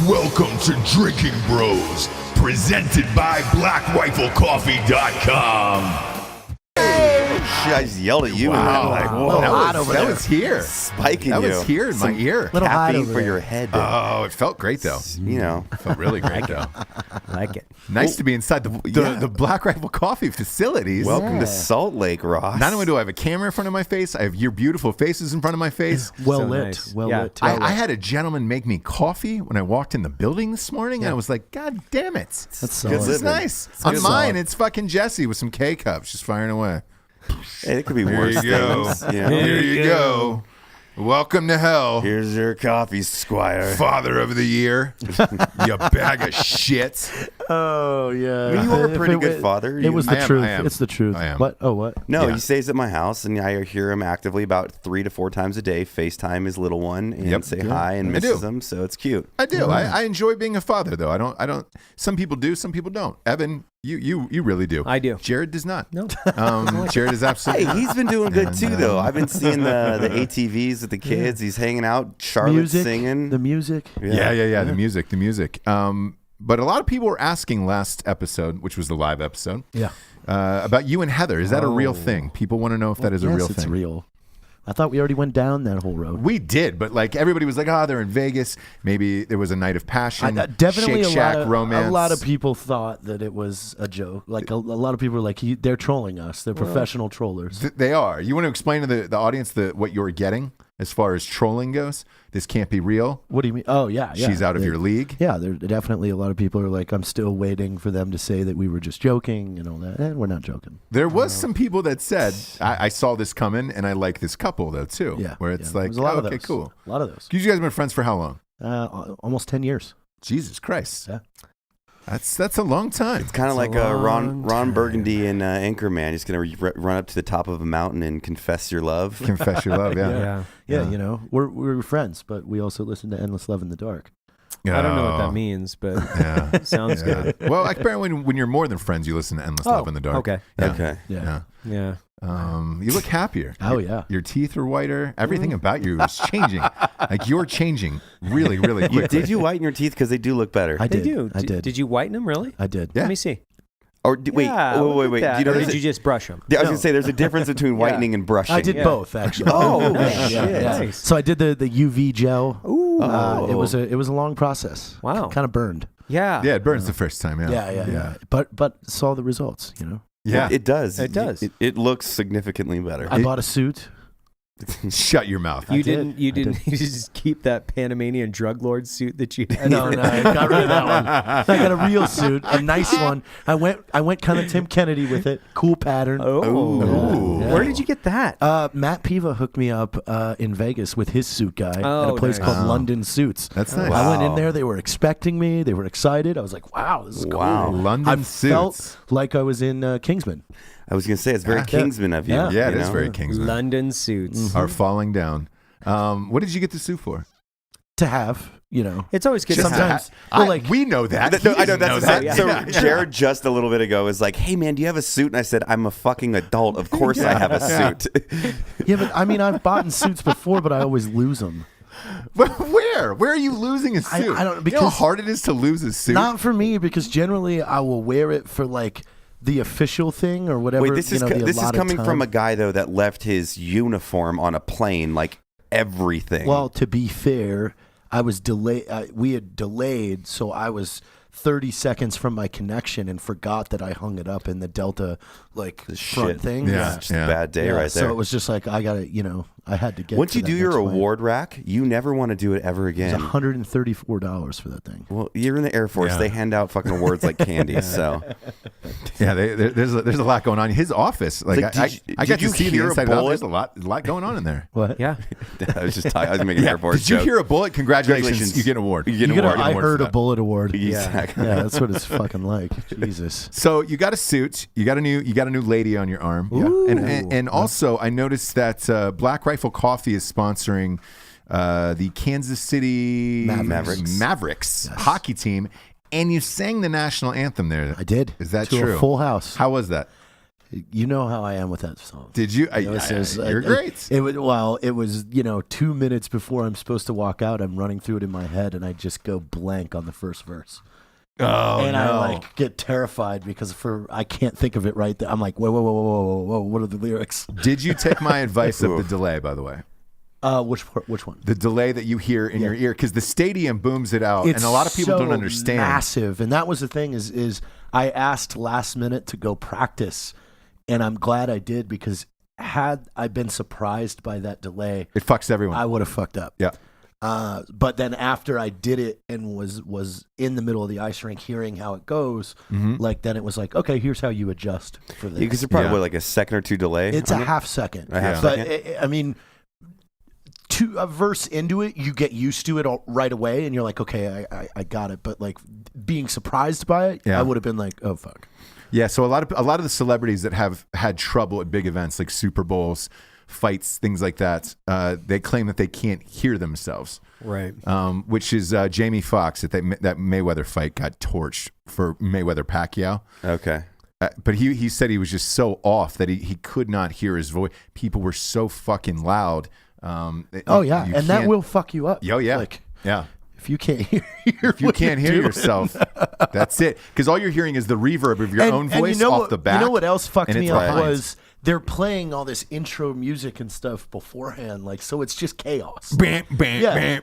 Welcome to Drinking Bros, presented by BlackRifleCoffee.com. I just yelled at you. Wow. And whoa, That was here. spiking That you. was here in my ear. Little hot Caffeine over for there. your head. Oh, it felt great though. You know. It felt really great though. I like it. Nice to be inside the Black Rifle Coffee facilities. Welcome to Salt Lake, Ross. Not only do I have a camera in front of my face, I have your beautiful faces in front of my face. Well So lit. nice. Well Yeah. lit. I had a gentleman make me coffee when I walked in the building this morning, and I was like, God damn it. That's Good This is living. nice. It's On good mine, solid. it's fucking Jesse with some K-cups just firing away. Hey, it could be There worse you go. things. You know? There you go. Welcome to hell. Here's your coffee, Squire. Father of the year. You bag of shit. Oh yeah. I mean, you are a If pretty it good wa- father. It was the I am, truth. I am. It's the truth. I am. What? Oh, what? No, Yeah. he stays at my house, and I hear him actively about 3 to 4 times a day. FaceTime his little one and Yep. say hi and I misses do. him. So it's cute. I do. I enjoy being a father, though. I don't. Some people do. Some people don't. Evan, you really do. I do. Jared does not. No. Jared is absolutely. Hey, he's been doing good And, too, though. I've been seeing the ATVs with the kids. He's hanging out. Charlotte's Music. singing. The music. Yeah. The music. But a lot of people were asking last episode, which was the live episode, Yeah. about you and Heather. Is that a real thing? People want to know if that is a Yes, real it's thing. real. I thought we already went down that whole road. We did, but like everybody was like, "Oh, they're in Vegas. Maybe there was a night of passion, Definitely Shake Shack a romance." lot of people thought that it was a joke. Like a lot of people were like, they're trolling us. They're professional trollers. They are. You want to explain to the audience what you're getting as far as trolling goes? This can't be real. What do you mean? Oh yeah. She's out of your league. Yeah, there definitely a lot of people are like, I'm still waiting for them to say that we were just joking and all that. And we're not joking. There was some people that said, I saw this coming, and I like this couple though too. Yeah, where it's yeah. like, There's a lot of okay, those. cool. A lot of those. You guys been friends for how long? Almost 10 years. Jesus Christ. Yeah. That's a long time. It's kind of like Ron Burgundy in Anchorman. Just going to run up to the top of a mountain and confess your love. Confess your love, yeah. Yeah, you know, we're friends, but we also listen to Endless Love in the Dark. I don't know what that means, but Yeah. sounds good. Well, apparently when you're more than friends, you listen to Endless Love in the Dark. Okay. Yeah. Okay. Yeah. Yeah. You look happier. Oh, yeah. Your teeth are whiter. Everything about you is changing. Like you're changing really, really quickly. Did you whiten your teeth? Because they do look better. I They did. do. I did. Did you whiten them, really? I did. Yeah. Let me see. Or wait. Yeah, look at Do that. you know Or there's did a- you just brush them? I was going to say there's a difference between whitening and brushing. I did Yeah. both, actually. Oh, yeah, shit. yeah. Nice. So I did the UV gel. Ooh. It was a long process. Wow. Kind of burned. Yeah. Yeah, it burns the first time. Yeah. But saw the results, you know. Yeah. It does. It does. It looks significantly better. I bought a suit. Shut your mouth. You did. didn't. You didn't. You just keep that Panamanian drug lord suit that you had. No, I got rid of that one. I got a real suit, a nice one. I went kind of Tim Kennedy with it. Cool pattern. Oh. Ooh. Yeah. Where did you get that? Matt Piva hooked me up in Vegas with his suit guy at Oh, a place nice. called Wow. London Suits. That's nice. I went in Wow. there. They were expecting me. They were excited. I was like, wow, this is cool. Wow. London I suits. felt like I was in Kingsman. I was going to say it's very Kingsman of you. Yeah. Yeah, it you is know? very Kingsman. London suits. Are falling down. What did you get the suit for? To have, you know. It's always good. Just to to have. Sometimes, well, like we know that. No, He I know doesn't that's that. it. So Yeah. Jared just a little bit ago was like, "Hey man, do you have a suit?" And I said, "I'm a fucking adult. Of course I have a suit." yeah, but I mean, I've bought in suits before, but I always lose them. Where? Where are you losing a suit? I don't- you know how because- hard it is to lose a suit. Not for me, because generally I will wear it for like the official thing or whatever. Wait, this is the this is allotted coming time. from a guy though that left his uniform on a plane, like everything. Well, to be fair, I was delayed. We had delayed, so I was 30 seconds from my connection and forgot that I hung it up in the Delta like front shit. thing. Yeah. It's just a bad day right So there. it was just like I gotta, I had to get. Once to you that do your next flight. award rack, you never want to do it ever It's again. $134 for that thing. Well, you're in the Air Force. Yeah. They hand out fucking awards like candy. So Yeah, there's a lot going on. His office, like Like, I did got you to see the hear a inside of it. bullet? There's a lot going on in there. What? Yeah. I was just I was making an Air Force Did you joke. hear a bullet? Congratulations, Congratulations. you get an award. You get an You award. I award heard for a that. bullet award. Exactly. Yeah, that's what it's fucking like. Jesus. So you got a suit. You got a new lady on your arm. Ooh. And also I noticed that Black Rifle Coffee is sponsoring the Kansas City Mavericks. hockey team, and you sang the national anthem there. I did. Is that to true? A full house. How was that? You know how I am with that song. Did you? You're great. It was 2 minutes before I'm supposed to walk out. I'm running through it in my head, and I just go blank on the first verse. Oh, and no. I like get terrified because I can't think of it right there. I'm like, whoa, what are the lyrics? Did you take my advice of the delay, by the way? Which one? The delay that you hear in your ear, because the stadium booms it out, and a lot of people don't understand. Massive, and that was the thing is I asked last minute to go practice, and I'm glad I did, because had I been surprised by that delay, it fucks everyone. I would have fucked up. Yeah. But then after I did it and was in the middle of the ice rink hearing how it goes, like then it was like, okay, here's how you adjust for this. Because it's probably like a second or two delay. It's a half second. But I mean, a verse into it, you get used to it right away, and you're like, okay, I got it. But like being surprised by it, I would have been like, oh fuck. Yeah. So a lot of the celebrities that have had trouble at big events like Super Bowls, fights, things like that, they claim that they can't hear themselves. Right. Which is Jamie Foxx that Mayweather fight got torched for Mayweather Pacquiao. Okay. But he said he was just so off that he could not hear his voice. People were so fucking loud. And that will fuck you up. Oh yeah. Like, yeah. If you can't hear, if you can't hear yourself, that's it. Because all you're hearing is the reverb of your own voice off the back. You know what else fucked me up behind. was they're playing all this intro music and stuff beforehand, like, so it's just chaos. And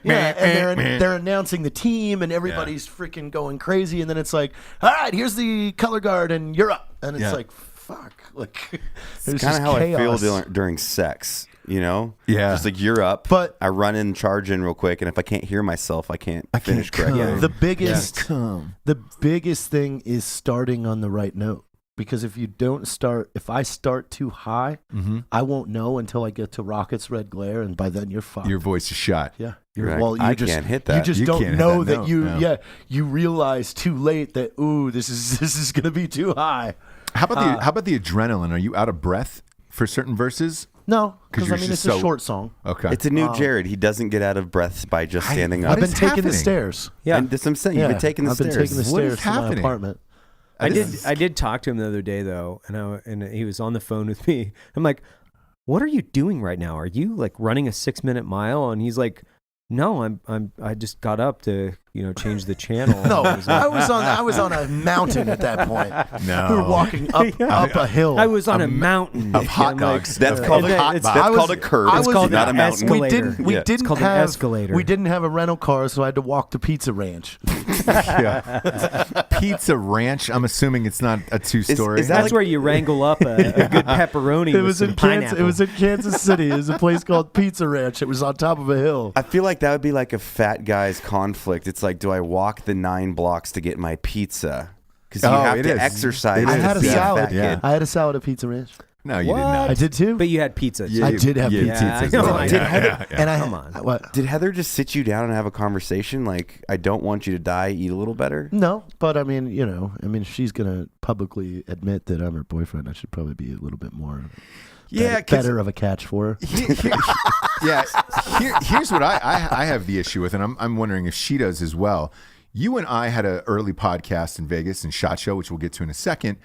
They're announcing the team, and everybody's freaking going crazy, and then it's like, all right, here's the color guard, and you're up, and it's like, fuck, like, it's kind of how chaos. I feel during sex. You know, just like you're up, but I run in, charge in real quick, and if I can't hear myself, I can't finish correctly. The biggest thing is starting on the right note, because if I start too high, I won't know until I get to Rocket's Red Glare, and by then you're fucked. Your voice is shot. Yeah, I can't hit that. You just don't know that you realize too late that this is gonna be too high. How about the adrenaline? Are you out of breath for certain verses? No, because it's a short song. Okay, it's a new Jared. He doesn't get out of breath by just standing up. I've been taking the stairs. Yeah, and that's what I'm saying. You've been taking the stairs. I've been taking the stairs to my apartment. I did talk to him the other day though, and he was on the phone with me. I'm like, "What are you doing right now? Are you like running a 6-minute mile?" And he's like, "No, I just got up to change the channel." No, I was on a mountain at that point. No, we were walking up a hill. I was on a mountain of hot dogs. That's called a curb. It's called not a mountain. We didn't called have an escalator. We didn't have a rental car, so I had to walk to Pizza Ranch. Pizza Ranch. I'm assuming it's not a 2-story. That's where you wrangle up a good pepperoni. It was with in pineapple. It was in Kansas City. It was a place called Pizza Ranch. It was on top of a hill. I feel like that would be like a fat guy's conflict. It's like, do I walk the 9 blocks to get my pizza? Because you have to exercise. I had a salad. Yeah. I had a salad at Pizza Ranch. No, you did not. I did too. But you had pizza. I did have pizza. Come on. What? Did Heather just sit you down and have a conversation? Like, I don't want you to die. Eat a little better. No, but I mean, if she's gonna publicly admit that I'm her boyfriend, I should probably be a little bit more. Better of a catch for her. Here's what I have the issue with, and I'm wondering if she does as well. You and I had an early podcast in Vegas and SHOT Show, which we'll get to in a second.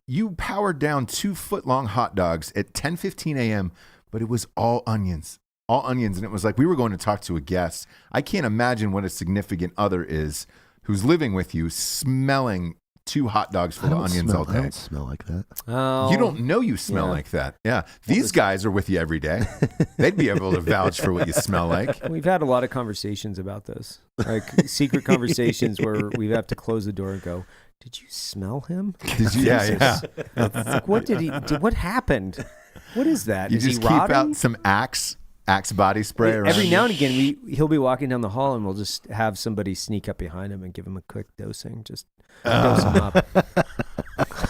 You powered down 2-foot-long hot dogs at 10:15 a.m., but it was all onions, and it was like we were going to talk to a guest. I can't imagine what a significant other is who's living with you, smelling 2 hot dogs full of onions all day. I don't smell like that. Oh, you don't know you smell like that. Yeah. These guys are with you every day. They'd be able to vouch for what you smell like. We've had a lot of conversations about this, like secret conversations where we have to close the door and go, "Did you smell him? Did you?" Yeah. It's like, what did he do? What happened? What is that? You Is just he keep rotting? out some Axe body spray around. Every now and again, he'll be walking down the hall and we'll just have somebody sneak up behind him and give him a quick dosing. Just dose him up.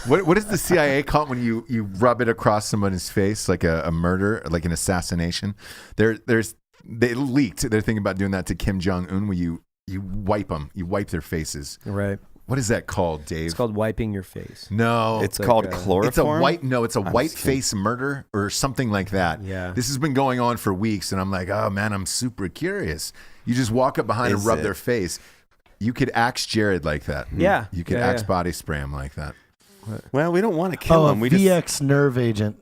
What does the CIA call it when you rub it across someone's face like a murder, like an assassination? They leaked. They're thinking about doing that to Kim Jong-un, where you wipe them, you wipe their faces. Right. What is that called, Dave? It's called wiping your face. No, it's called chloroform. It's a white face murder or something like that. Yeah. This has been going on for weeks, and I'm like, oh man, I'm super curious. You just walk up behind and rub their face. You could axe Jared like that. Yeah. You could axe body spray him like that. Well, we don't want to kill him. We VX nerve agent.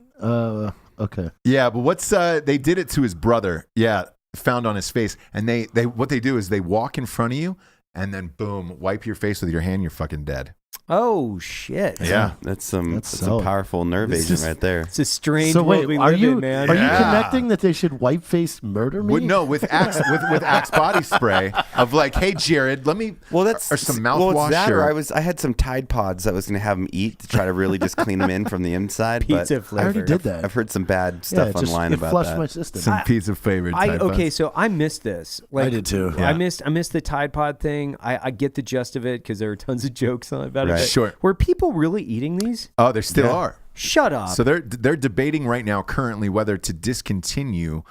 Okay. Yeah, but what's they did it to his brother. Yeah, found on his face, and they what they do is they walk in front of you, and then boom, wipe your face with your hand. You're fucking dead. Oh shit! Yeah, that's some powerful nerve agent right there. It's a strange So wait, world we are live you in, man. are you connecting that they should white face murder me? No, with Axe with Axe body spray of like, hey Jared, let me. Well, that's or some well, mouthwash. it's that, or I had some Tide Pods that I was going to have them eat to try to really just clean them in from the inside. Pizza but flavor. I already did that. I've heard some bad stuff online it about flushed that. my system. Some pizza flavored. Okay, so I missed this. Like, I did too. I missed the Tide Pod thing. I get the gist of it because there are tons of jokes about Right. it. Sure. Were people really eating these? Oh, there still are. Shut up. So they're debating right now currently whether to discontinue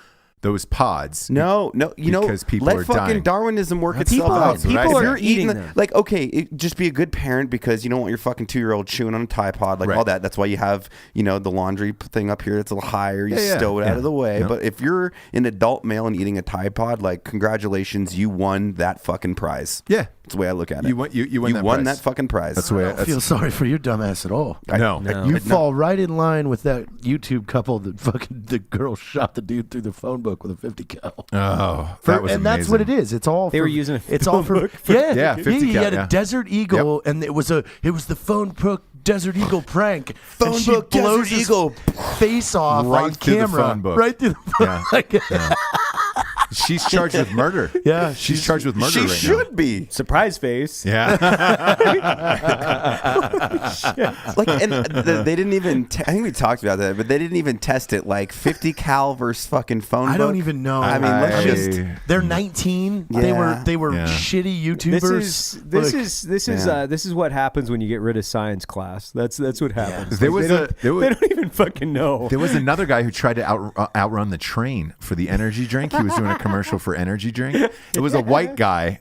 those pods. No, Because people let are fucking dying. Darwinism work People- itself out. people If are you're eating the- them. like, okay, just be a good parent because you don't want your fucking 2-year-old chewing on a Tide Pod, like Right. all that. That's why you have, the laundry thing up here that's a little higher. You Yeah, stow it yeah. out of the way. Yep. But if you're an adult male and eating a Tide Pod, like, congratulations, you won that fucking prize. Yeah, That's the way I look at it. you won. You won. That won prize. that fucking prize. That's the way. I don't feel sorry for your dumbass at all. No. You fall right in line with that YouTube couple that fucking the girl shot the dude through the phone book with a 50 cal. Oh, that was and that's what it is. It's all They for, were using a it's all for phone book Yeah, 50 He cal, had yeah. a Desert Eagle, and it was the phone book Desert Eagle prank. Phone and she book blows Desert his Eagle. face off Right on through the camera, phone book. right through the phone. Yeah. Like, She's charged with murder. Yeah, she's charged with murder. She right should be. Surprise face. Now. Yeah. Like, and they didn't even. I think we talked about that, but they didn't even test it. Like 50 cal versus fucking phone. I don't book. even know. I mean, let's just. They're 19. Yeah. They were Yeah. shitty YouTubers. This is what happens when you get rid of science class. That's what happens. There Like, was they don't even fucking know. There was another guy who tried to outrun the train for the energy drink. He was doing a commercial for energy drink. It was a white guy.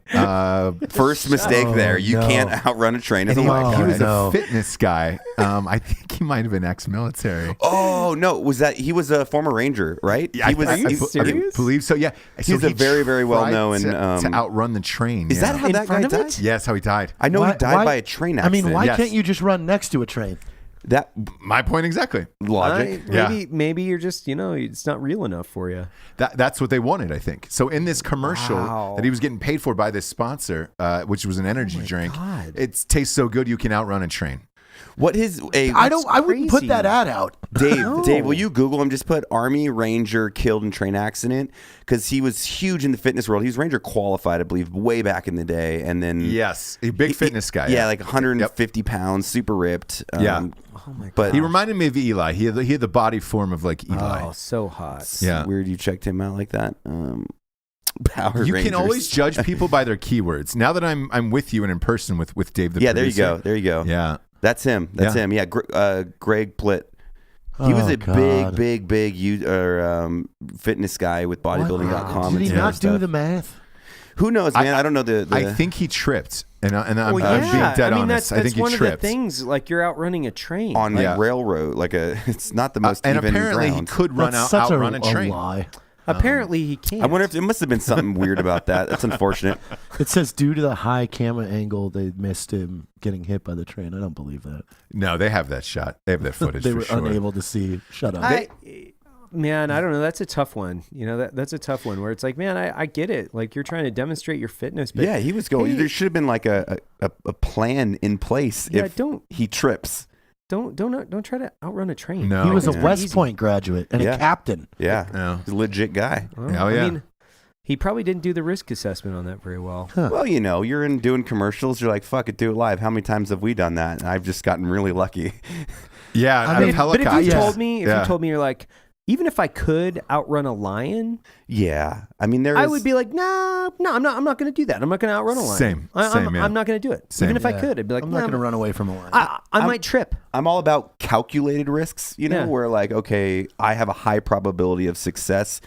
First mistake there. You no. can't outrun a train as And a white guy. he was no. a fitness guy. I think he might have been ex-military. Oh no! Was that he was a former Ranger, right? He was. Are you I serious? believe so. Yeah, He's so a very, very tried well-known, to outrun the train. Is that how In that guy front of died? it? Yeah, that's how he died. I know Why- he died why- by a train I accident. mean, why Yes. can't you just run next to a train? that My point exactly. logic? Maybe you're just it's not real enough for you. That's what they wanted, I think. So in this commercial Wow. that he was getting paid for by this sponsor, which was an energy drink, God. it tastes so good you can outrun a train. What his a I wouldn't put crazy. that ad out. Dave, will you Google him? Just put Army Ranger killed in train accident because he was huge in the fitness world. He was Ranger qualified, I believe, way back in the day, and then Yes, a big fitness guy. Yeah, like 150 pounds, super ripped. Yeah. Oh my god. But He reminded me of Eli. He had the body form of like Eli. Oh, so hot. it's Yeah. weird you checked him out like that. Power You Rangers. can always judge people by their keywords. Now that I'm with you and in person with Dave the Yeah, there you producer. go. There you go. Yeah. That's him. That's Yeah. him. Yeah, Greg Plitt. He was Oh, a God. big fitness guy with bodybuilding.com. Did he and not do stuff. the math? Who knows, man? I don't know the I think he tripped, and I'm Well, being dead I mean, honest. that's I think he one tripped. of the things. Like you're outrunning a train. on Yeah. railroad, like it's not the most and even apparently ground. he could That's outrun a train. lie. Apparently he can't. I wonder if it must have been something weird about that. That's unfortunate. It says due to the high camera angle, they missed him getting hit by the train. I don't believe that. No, they have that shot. They have that footage They for were sure. unable to see. Shut up. Man, I don't know. That's a tough one. That's a tough one where it's like, man, I get it. Like you're trying to demonstrate your fitness, but Yeah, he was going. Hey, There should have been like a plan in place Yeah, if don't- he trips. don't try to outrun a train. No. He was a Yeah. West Easy. Point graduate and Yeah. a captain. Yeah, Yeah. he's a legit guy. Well, Oh, yeah. I mean, he probably didn't do the risk assessment on that very well. Well, you're in doing commercials. You're like, fuck it, do it live. How many times have we done that? And I've just gotten really lucky. Yeah, I out mean, of But if helicopters. you Yeah. told me, Yeah. you're like, even if I could outrun a lion, Yeah, I mean, I would be like, no, I'm not going to do that. I'm not going to outrun a lion. Same, yeah. I'm not going to do it. Same. Even if I Yeah. could, I'd be like, I'm not nah, going to run away from a line. I might trip. I'm all about calculated risks, Yeah. where like, okay, I have a high probability of success,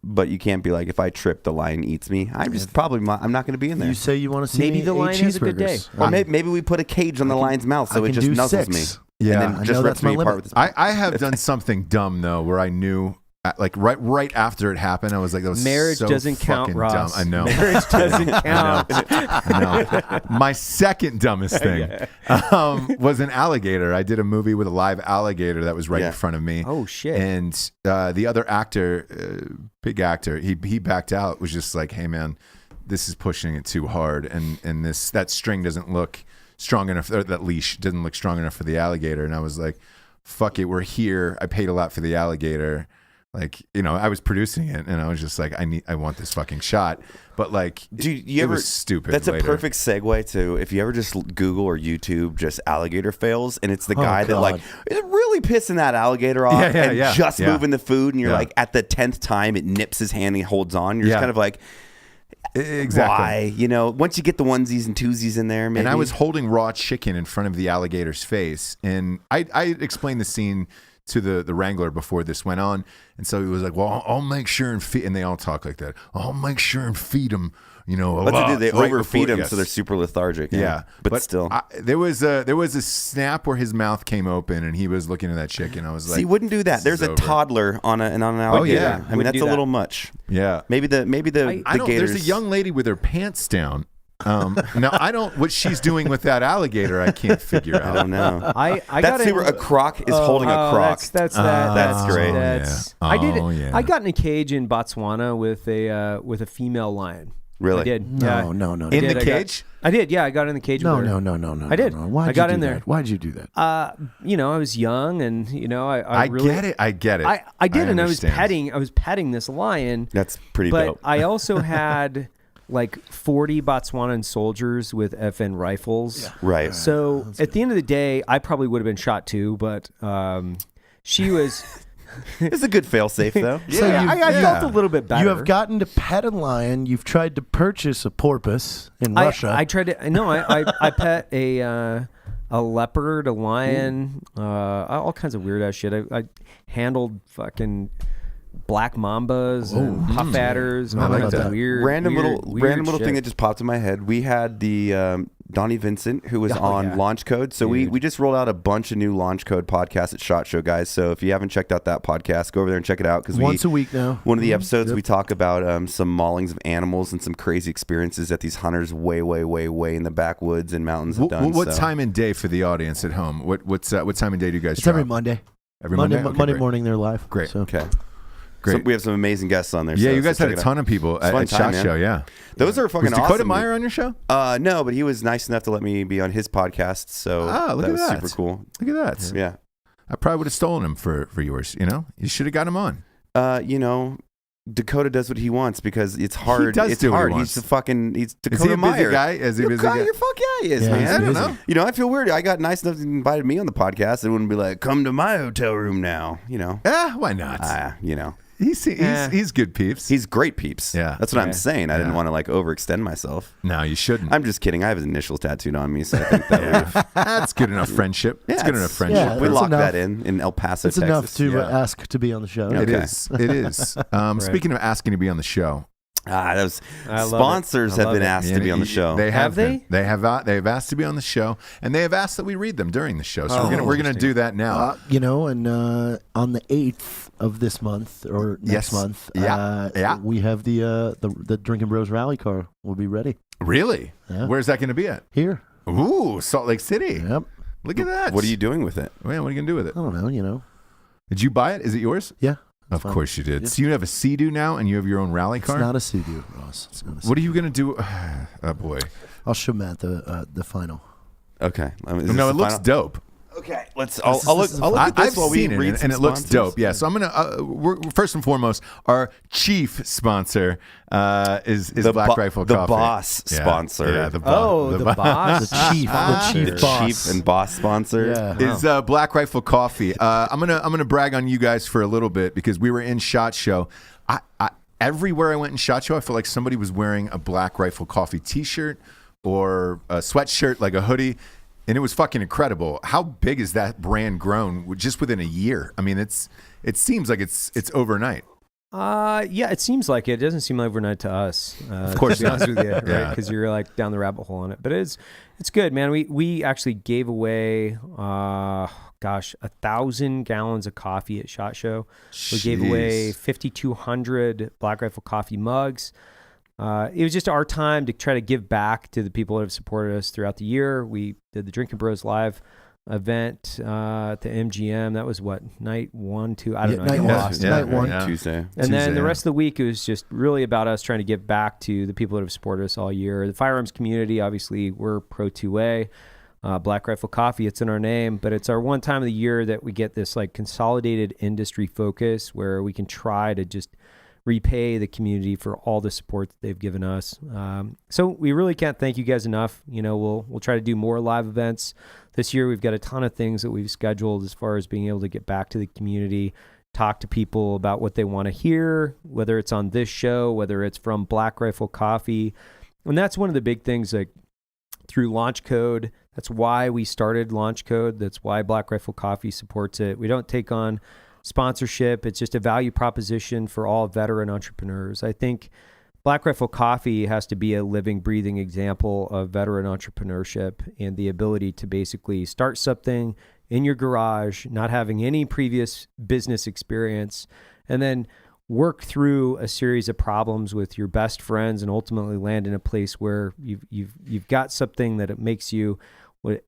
but you can't be like, if I trip, the lion eats me. I'm just I'm not going to be in there. You say you want to see Maybe me the eat lion has a good day. cheeseburgers. Or maybe we put a cage on the lion's mouth so I it can just do nuzzles 6. me. Yeah. And I then know just that's rips my me apart limit. with his I have done something dumb though, where I knew like right after it happened, I was like, that was Marriage so doesn't count, fucking Ross. dumb. I know. Marriage doesn't count. I know. My second dumbest thing was an alligator. I did a movie with a live alligator that was right in front of me. Oh, shit. And the other actor, big actor, he backed out. Was just like, hey man, this is pushing it too hard, and that string doesn't look strong enough, or that leash didn't look strong enough for the alligator. And I was like, fuck it, we're here. I paid a lot for the alligator. Like, I was producing it, and I was just like, I want this fucking shot. But like, Dude, it was stupid. That's later. a perfect segue to if you ever just Google or YouTube just alligator fails, and it's the guy that like is really pissing that alligator off and moving the food, and you're like at the 10th time it nips his hand and he holds on. You're just kind of like, exactly. why? Once you get the onesies and twosies in there, maybe. And I was holding raw chicken in front of the alligator's face, and I explained the scene to the wrangler before this went on, and so he was like, well, I'll make sure and feed, and they all talk like that, I'll make sure and feed them, a What lot they do, they right overfeed before- them so they're super lethargic. yeah, but still. there was a snap where his mouth came open and he was looking at that chicken. I was like, See, wouldn't do that. There's a toddler on an alligator. yeah. I mean, that's a little much. yeah, Maybe the I don't, gators. there's a young lady with her pants down. Now I don't, what she's doing with that alligator, I can't figure out. I don't know. I That's got super. A croc is holding a croc. That's great. That's, yeah. I did. Oh, yeah. I got in a cage in Botswana with a female lion. Really? I did. No. In did. the cage? I did. Yeah, I got in the cage. No, with her. no. I did. Why'd I got you in do there. that? Why'd you do that? I was young, and I really, get it. I get it. I did, and understand. I was petting this lion. That's pretty but dope. I also had like 40 Botswanan soldiers with FN rifles. Right. So at the end of the day, I probably would have been shot too, but she was. It's a good fail-safe, though. So I felt a little bit better. You have gotten to pet a lion. You've tried to purchase a porpoise in Russia. I tried to. No, I pet a leopard, a lion, all kinds of weird ass shit. I handled fucking black mambas and puff adders and all like kinds of that. weird random little shit. thing that just popped in my head. We had the Donnie Vincent, who was on Launch Code. So we just rolled out a bunch of new Launch Code podcasts at SHOT Show, guys. So if you haven't checked out that podcast, go over there and check it out. Because once a week now. One of the episodes we talk about some maulings of animals and some crazy experiences that these hunters way in the backwoods and mountains have done. What time and day for the audience at home? What time and day do you guys It's drop? every Monday. Every Monday? Okay, Monday great. morning they're live. Great. So. Okay. Great. So we have some amazing guests on there. Yeah, so you guys had check a it ton out. of people It's a fun at time, SHOT man. Show, yeah. Those are fucking Was Dakota awesome. Meyer on your show? No, but he was nice enough to let me be on his podcast. So look that at was that. super cool. Look at that. Yeah. I probably would have stolen him for yours, You should have got him on. Dakota does what he wants because it's hard. does it's do what he hard. wants. He's Dakota Is he a busy Meyer. guy? Is he a busy guy? You're fuck yeah, he is, Yeah, man. he's I don't busy. know. I feel weird. I got nice enough to invite me on the podcast. It wouldn't be like, come to my hotel room now. Why not? He's good peeps. He's great peeps. Yeah. That's what I'm saying. I didn't Yeah. want to like overextend myself. No, you shouldn't. I'm just kidding. I have his initials tattooed on me, so I think that That's good enough friendship. It's good enough friendship. Yeah, we that's locked enough. that in El Paso, It's Texas. enough to Yeah. ask to be on the show. Yeah. It Okay. is. It is. Speaking of asking to be on the show, Those I love sponsors it. I have love been it. asked to be on the show. They have Have they? been. They have asked to be on the show, and they have asked that we read them during the show. So we're gonna do that now. And on the 8th of this month or next Yes. month, Yeah. we have the Drinkin' Bros rally car. We'll be ready Really? Yeah. Where's that going to be at? here. Ooh, Salt Lake City. Yep. Look at that. What are you doing with it? Man, what are you gonna do with it? I don't know. Did you buy it? Is it yours? Yeah. Of fine. course you did. Yeah. So you have a Sea-Doo now, and you have your own rally It's car. not a Sea-Doo, Ross. It's not a What are you gonna do? Oh boy. I'll show Matt the final. Okay. Is this No, the it looks final? dope. Okay. I'll look at this I've while we seen it, read and some it looks sponsors. dope. Yeah. So I'm gonna. We're, first and foremost, our chief sponsor is Black Rifle the Coffee. boss sponsor. Yeah, the boss. The chief The boss. chief and boss sponsor. Yeah. is Black Rifle Coffee. I'm gonna brag on you guys for a little bit because we were in SHOT Show. Everywhere I went in SHOT Show, I felt like somebody was wearing a Black Rifle Coffee T-shirt or a sweatshirt, like a hoodie, and it was fucking incredible. How big is that brand grown just within a year? I mean, it seems like it's overnight. Yeah, it seems like it. It doesn't seem overnight to us. Of course to be honest with you, right? Yeah. Because you're like down the rabbit hole on it. But it's good, man. We actually gave away 1,000 gallons of coffee at SHOT Show. We gave away 5,200 Black Rifle Coffee mugs. It was just our time to try to give back to the people that have supported us throughout the year. We did the Drinkin Bros Live event at the MGM. That was what, night 1, 2? I don't know. Night one. Tuesday. And then the rest of the week, it was just really about us trying to give back to the people that have supported us all year. The firearms community, obviously, we're pro 2A. Black Rifle Coffee, it's in our name, but it's our one time of the year that we get this like consolidated industry focus where we can try to just repay the community for all the support that they've given us. So we really can't thank you guys enough. We'll try to do more live events this year. We've got a ton of things that we've scheduled as far as being able to get back to the community, talk to people about what they want to hear, whether it's on this show, whether it's from Black Rifle Coffee. And that's one of the big things, like through Launch Code. That's why we started Launch Code. That's why Black Rifle Coffee supports it. We don't take on sponsorship. It's just a value proposition for all veteran entrepreneurs. I think Black Rifle Coffee has to be a living, breathing example of veteran entrepreneurship and the ability to basically start something in your garage, not having any previous business experience, and then work through a series of problems with your best friends and ultimately land in a place where you've got something that it makes you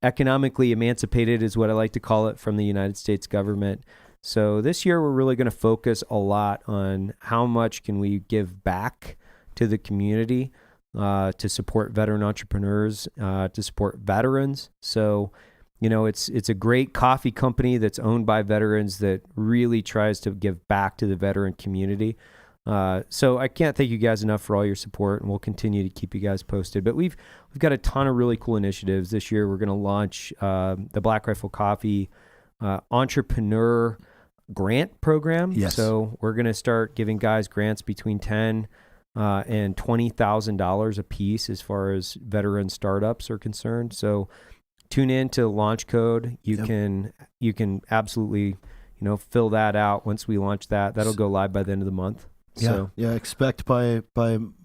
economically emancipated, is what I like to call it, from the United States government. So this year we're really going to focus a lot on how much can we give back to the community to support veteran entrepreneurs, to support veterans. So, it's a great coffee company that's owned by veterans that really tries to give back to the veteran community. So I can't thank you guys enough for all your support, and we'll continue to keep you guys posted. But we've got a ton of really cool initiatives this year. We're going to launch the Black Rifle Coffee Entrepreneur Grant Program. Yes. So we're going to start giving guys grants between $10,000 and $20,000 a piece as far as veteran startups are concerned. So tune in to Launch Code. You can absolutely fill that out once we launch that. That'll go live by the end of the month. Expect by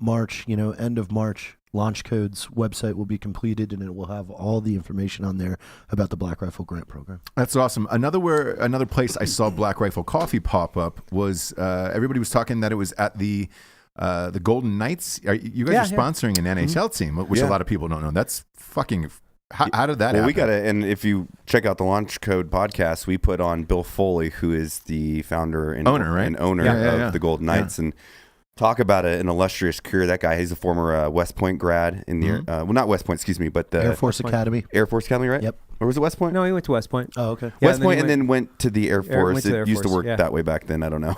March, end of March, Launch Code's website will be completed, and it will have all the information on there about the Black Rifle Grant Program. That's awesome. Another place I saw Black Rifle Coffee pop up was everybody was talking that it was at the Golden Knights. You guys are sponsoring an NHL team, which a lot of people don't know. That's fucking. How did that happen? We got it. And if you check out the Launch Code podcast, we put on Bill Foley, who is the founder and owner of the Golden Knights, and talk about an illustrious career. That guy, he's a former West Point grad in the not West Point, excuse me, but the Air Force Academy. Air Force Academy, right? Yep. Or was it West Point? No, he went to West Point. Oh, okay. West Point, and then went to the Air Force. Air Used to Force, work that way back then. I don't know.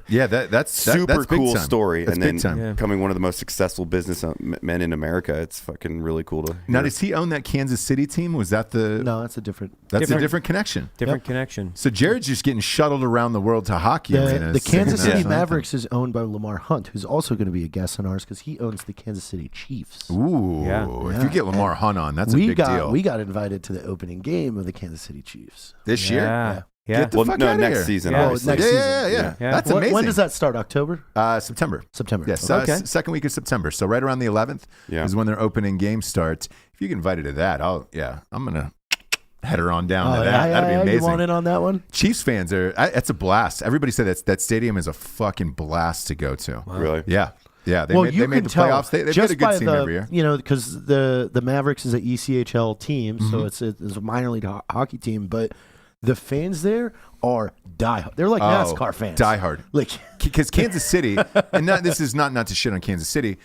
Yeah, that's super big cool time. story. That's and big then time. becoming one of the most successful businessmen in America. It's fucking really cool to hear. Now, does he own that Kansas City team? Was that the? No, that's a different. That's a different connection. Different connection. So Jared's just getting shuttled around the world to hockey arenas. The Kansas City Yeah. Mavericks is owned by Lamar Hunt, who's also going to be a guest on ours because he owns the Kansas City Chiefs. Ooh, if you get Lamar Hunt on, that's a big deal. We got invited to the opening game of the Kansas City Chiefs This year? Yeah. Get the fuck outta next here. season, Yeah. obviously. next season. Yeah. Yeah. That's amazing. When does that start? October? September. September. Yes, Okay. second week of September. So right around the 11th is when their opening game starts. If you get invited to that, I'm gonna head her on down to that. That'd be amazing. You want in on that one? Chiefs fans that's a blast. Everybody said that stadium is a fucking blast to go to. Really? Yeah. Yeah, they made the tell playoffs. They've just got a good by team every year. Because the Mavericks is an ECHL team, so it's a minor league hockey team, but the fans there are diehard. They're like NASCAR fans. Diehard. Like Because Kansas City, and this is not to shit on Kansas City.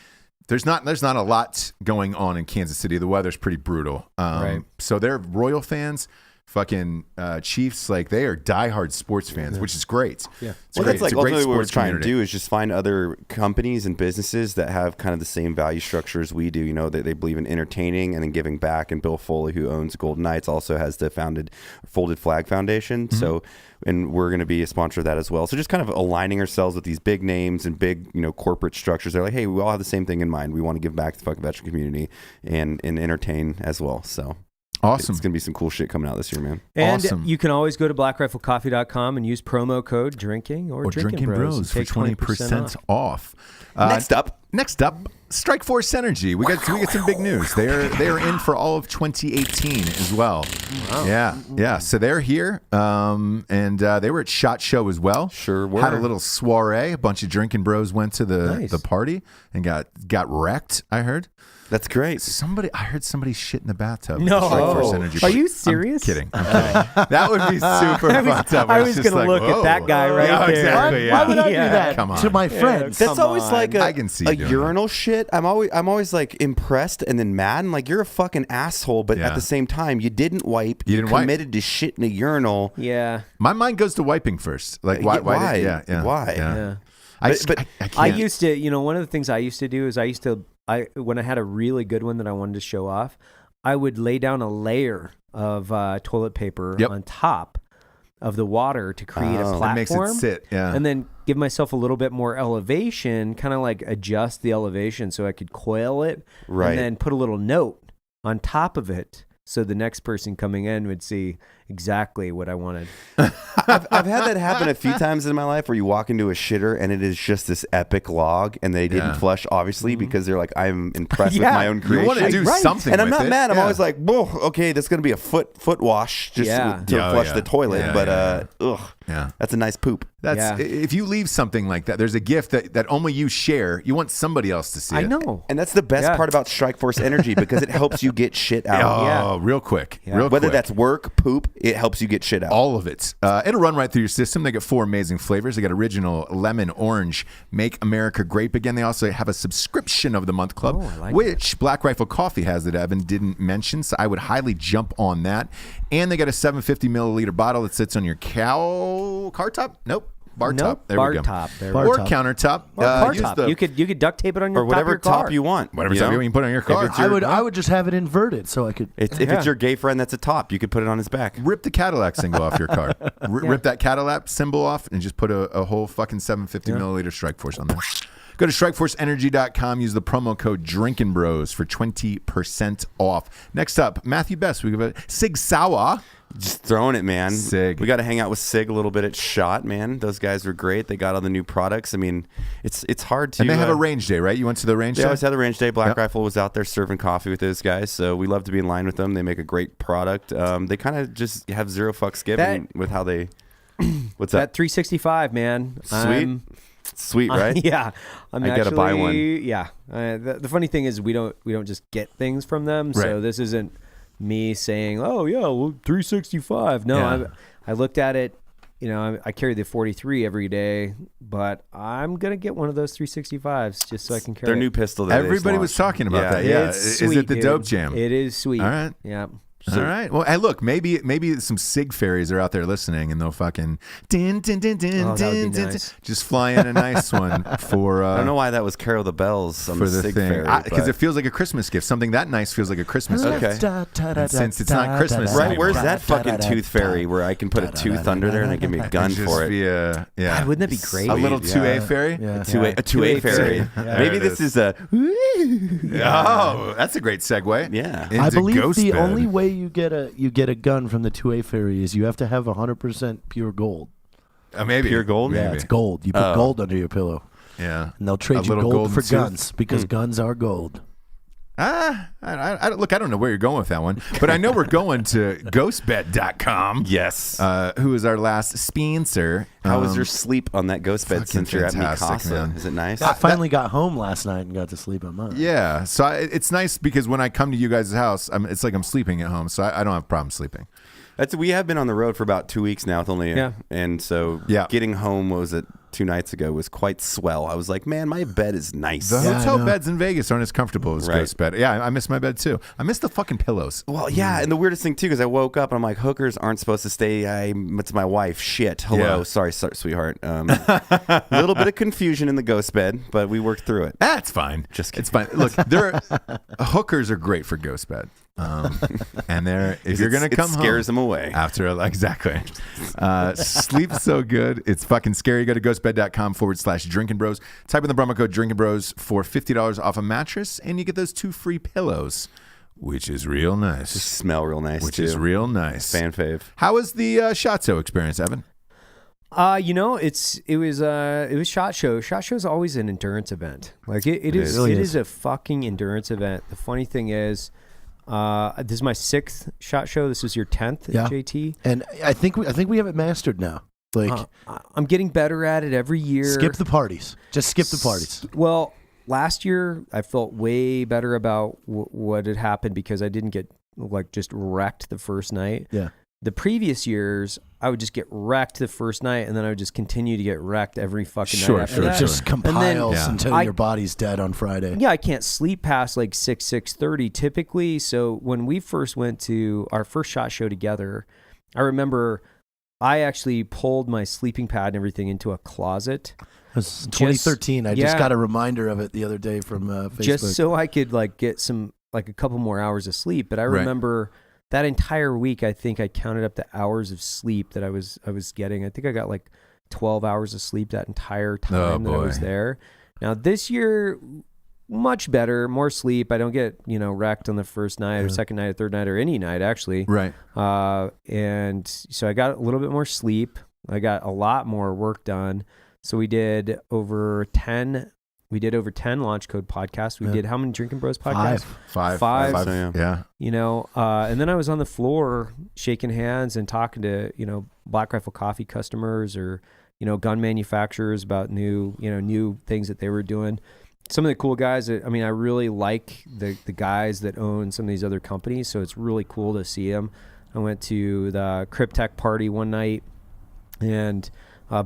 There's not a lot going on in Kansas City. The weather's pretty brutal. Right. So they're Royal fans. Fucking Chiefs, like they are diehard sports fans, which is great. Yeah. Well, great. that's like It's a great ultimately what we're sports trying to community. do is just find other companies and businesses that have kind of the same value structure as we do. They believe in entertaining and then giving back. And Bill Foley, who owns Golden Knights, also has the Folded Flag Foundation. So, and we're going to be a sponsor of that as well. So just kind of aligning ourselves with these big names and big, corporate structures. They're like, hey, we all have the same thing in mind. We want to give back to the fucking veteran community and entertain as well. So. Awesome. It's gonna be some cool shit coming out this year, man. And Awesome. you can always go to blackriflecoffee.com and use promo code Drinking or Drinkin' Bros and for take 20% off. Next up, Strikeforce Energy. We got some big news. They are in for all of 2018 as well. Wow. Yeah. So they're here, and they were at SHOT Show as well. Sure were. Had a little soiree. A bunch of Drinkin' Bros went to the party and got wrecked. I heard. that's great. I heard somebody shit in the bathtub. No. at the Strikeforce Energy Are party. you serious? I'm kidding. That would be super fucked up. I It's was just going to like, look at that whoa. guy right Yeah, there. exactly. Why would I do Yeah. that Come on. to my friends? That's Come always on. like I can see a you doing urinal shit. I'm always like impressed and then mad and like you're a fucking asshole, but Yeah. at the same time you didn't wipe. You didn't wipe. committed to shit in a urinal. Yeah. My mind goes to wiping first. Like why? Why? Yeah. Why? Yeah. I I can't. used to, one of the things I used to do is when I had a really good one that I wanted to show off, I would lay down a layer of toilet paper on top of the water to create a platform. That makes it sit, yeah. And then give myself a little bit more elevation, kind of like adjust the elevation so I could coil it. Right. And then put a little note on top of it so the next person coming in would see exactly what I wanted. I've had that happen a few times in my life where you walk into a shitter and it is just this epic log and they didn't flush, obviously, because they're like, I'm impressed with my own creation. You want to do something and I'm with not it. mad. I'm Yeah. always like, whoa, okay, that's going to be a foot wash just to flush the toilet. Ugh, Yeah. that's a nice poop. If you leave something like that, there's a gift that only you share. You want somebody else to see I it. know. And that's the best part about Strikeforce Energy because it helps you get shit out. Oh, real quick. Whether that's work, poop, it helps you get shit out. All of it. It'll run right through your system. They got 4 amazing flavors. They got original lemon, orange, Make America Grape Again. They also have a subscription of the month club, which Black Rifle Coffee has that Evan didn't mention. So I would highly jump on that. And they got a 750 milliliter bottle that sits on your car top? Nope. Bar top. There we go. Top. There Or countertop. Or car use top. the- You could duct tape it on your or whatever top of your car. top you want. Whatever you top know? you can put on your car. I would just have it inverted so I could. If it's your gay friend that's a top, you could put it on his back. Rip the Cadillac symbol off your car. Rip that Cadillac symbol off and just put a whole fucking 750 milliliter Strikeforce on there. Go to strikeforceenergy.com. Use the promo code Drinkin' Bros for 20% off. Next up, Matthew Best. We have Sig Sauer. Just throwing it, man. Sig. We got to hang out with Sig a little bit at SHOT, man. Those guys were great. They got all the new products. I mean, it's hard to. And they have a range day, right? You went to the range They day? always had the range day. Black Rifle was out there serving coffee with those guys, so we love to be in line with them. They make a great product. They kind of just have zero fucks given with how they. What's That that? 365, man. Sweet, right? Yeah, I'm I gotta buy one. Yeah, the funny thing is we don't just get things from them. So Right. this isn't me saying, "Oh yeah, well 365." No, Yeah. I looked at it. I carry the 43 every day, but I'm gonna get one of those 365s just so I can carry Their it. new pistol. That Everybody was talking about that. Yeah. It's Is sweet, it the dude. dope jam? It is sweet. All right. Yeah. All right. Well, hey, look, maybe some Sig fairies are out there listening, and they'll fucking din din din din Oh, that would din be din, nice. din. Just fly in a nice one for. I don't know why that was Carol the Bells on for the the Sig thing Fairy, because but- it feels like a Christmas gift. Something that nice feels like a Christmas Okay. gift. And since it's not Christmas Right, anymore. where's that fucking tooth fairy where I can put a tooth under there and they give me a gun Just for it? be a, yeah. God, wouldn't that be great? A little 2A Yeah. fairy. Yeah. A 2A fairy. There Maybe it this is. is a. Oh, that's a great segue. Yeah. Into I believe ghost the bed. only way you get a gun from the 2A fairy is you have to have 100% pure gold. Maybe Pure gold? Yeah, Maybe. it's gold. You put gold under your pillow, Yeah. and they'll A trade you little gold golden for tooth. guns because guns are gold. Look, I don't know where you're going with that one, but I know we're going to ghostbed.com. Yes. Who is our last sponsor. How was your sleep on that ghost bed fucking since you're at fantastic, Mikasa? man. Is it nice? I finally got home last night and got to sleep on mine. Yeah, so it's nice because when I come to you guys' house, it's like I'm sleeping at home, so I don't have problems sleeping. We have been on the road for about 2 weeks now with only, Yeah. and so getting home, what was it, 2 nights ago, was quite swell. I was like, man, my bed is nice. The Yeah, I hotel know. beds in Vegas aren't as comfortable as Right. ghost bed. Yeah, I miss my bed too. I miss the fucking pillows. Well, yeah, and the weirdest thing too, because I woke up and I'm like, hookers aren't supposed to stay. It's my wife. Shit. Hello, Yeah. sorry, sweetheart. A little bit of confusion in the ghost bed, but we worked through it. That's fine. Just kidding. It's fine. Look, hookers are great for ghost bed. And if you're gonna come it scares home them away. after exactly sleep so good it's fucking scary. Go to ghostbed.com/Drinkin' Bros. Type in the promo code Drinkin' Bros for $50 off a mattress, and you get those 2 free pillows. which is real nice. Smell real nice, which too. is real nice. Fan fave. How was the SHOT Show experience, Evan? It was SHOT Show. SHOT Show is always an endurance event. Like it is a fucking endurance event. The funny thing is, this is my 6th SHOT Show. This is your 10th, JT. And I think we have it mastered now. Like I'm getting better at it every year. Skip the parties. Just skip the parties. Well, last year I felt way better about what had happened because I didn't get like just wrecked the first night. Yeah. The previous years, I would just get wrecked the first night, and then I would just continue to get wrecked every fucking night after that. It just compiles until your body's dead on Friday. Yeah, I can't sleep past like 6:30 typically. So when we first went to our first SHOT Show together, I remember I actually pulled my sleeping pad and everything into a closet. It was 2013. I just got a reminder of it the other day from Facebook. Just so I could like get a couple more hours of sleep. But I remember that entire week, I think I counted up the hours of sleep that I was getting. I think I got like 12 hours of sleep that entire time that I was there. Now this year, much better, more sleep. I don't get wrecked on the first night or second night or third night or any night actually. Right. And so I got a little bit more sleep. I got a lot more work done. So we did over 10 Launch Code podcasts. We did how many Drinkin' Bros podcasts? Five. Yeah. And then I was on the floor shaking hands and talking to, Black Rifle Coffee customers or, gun manufacturers about new things that they were doing. Some of the cool guys I really like the guys that own some of these other companies. So it's really cool to see them. I went to the Cryptech party one night and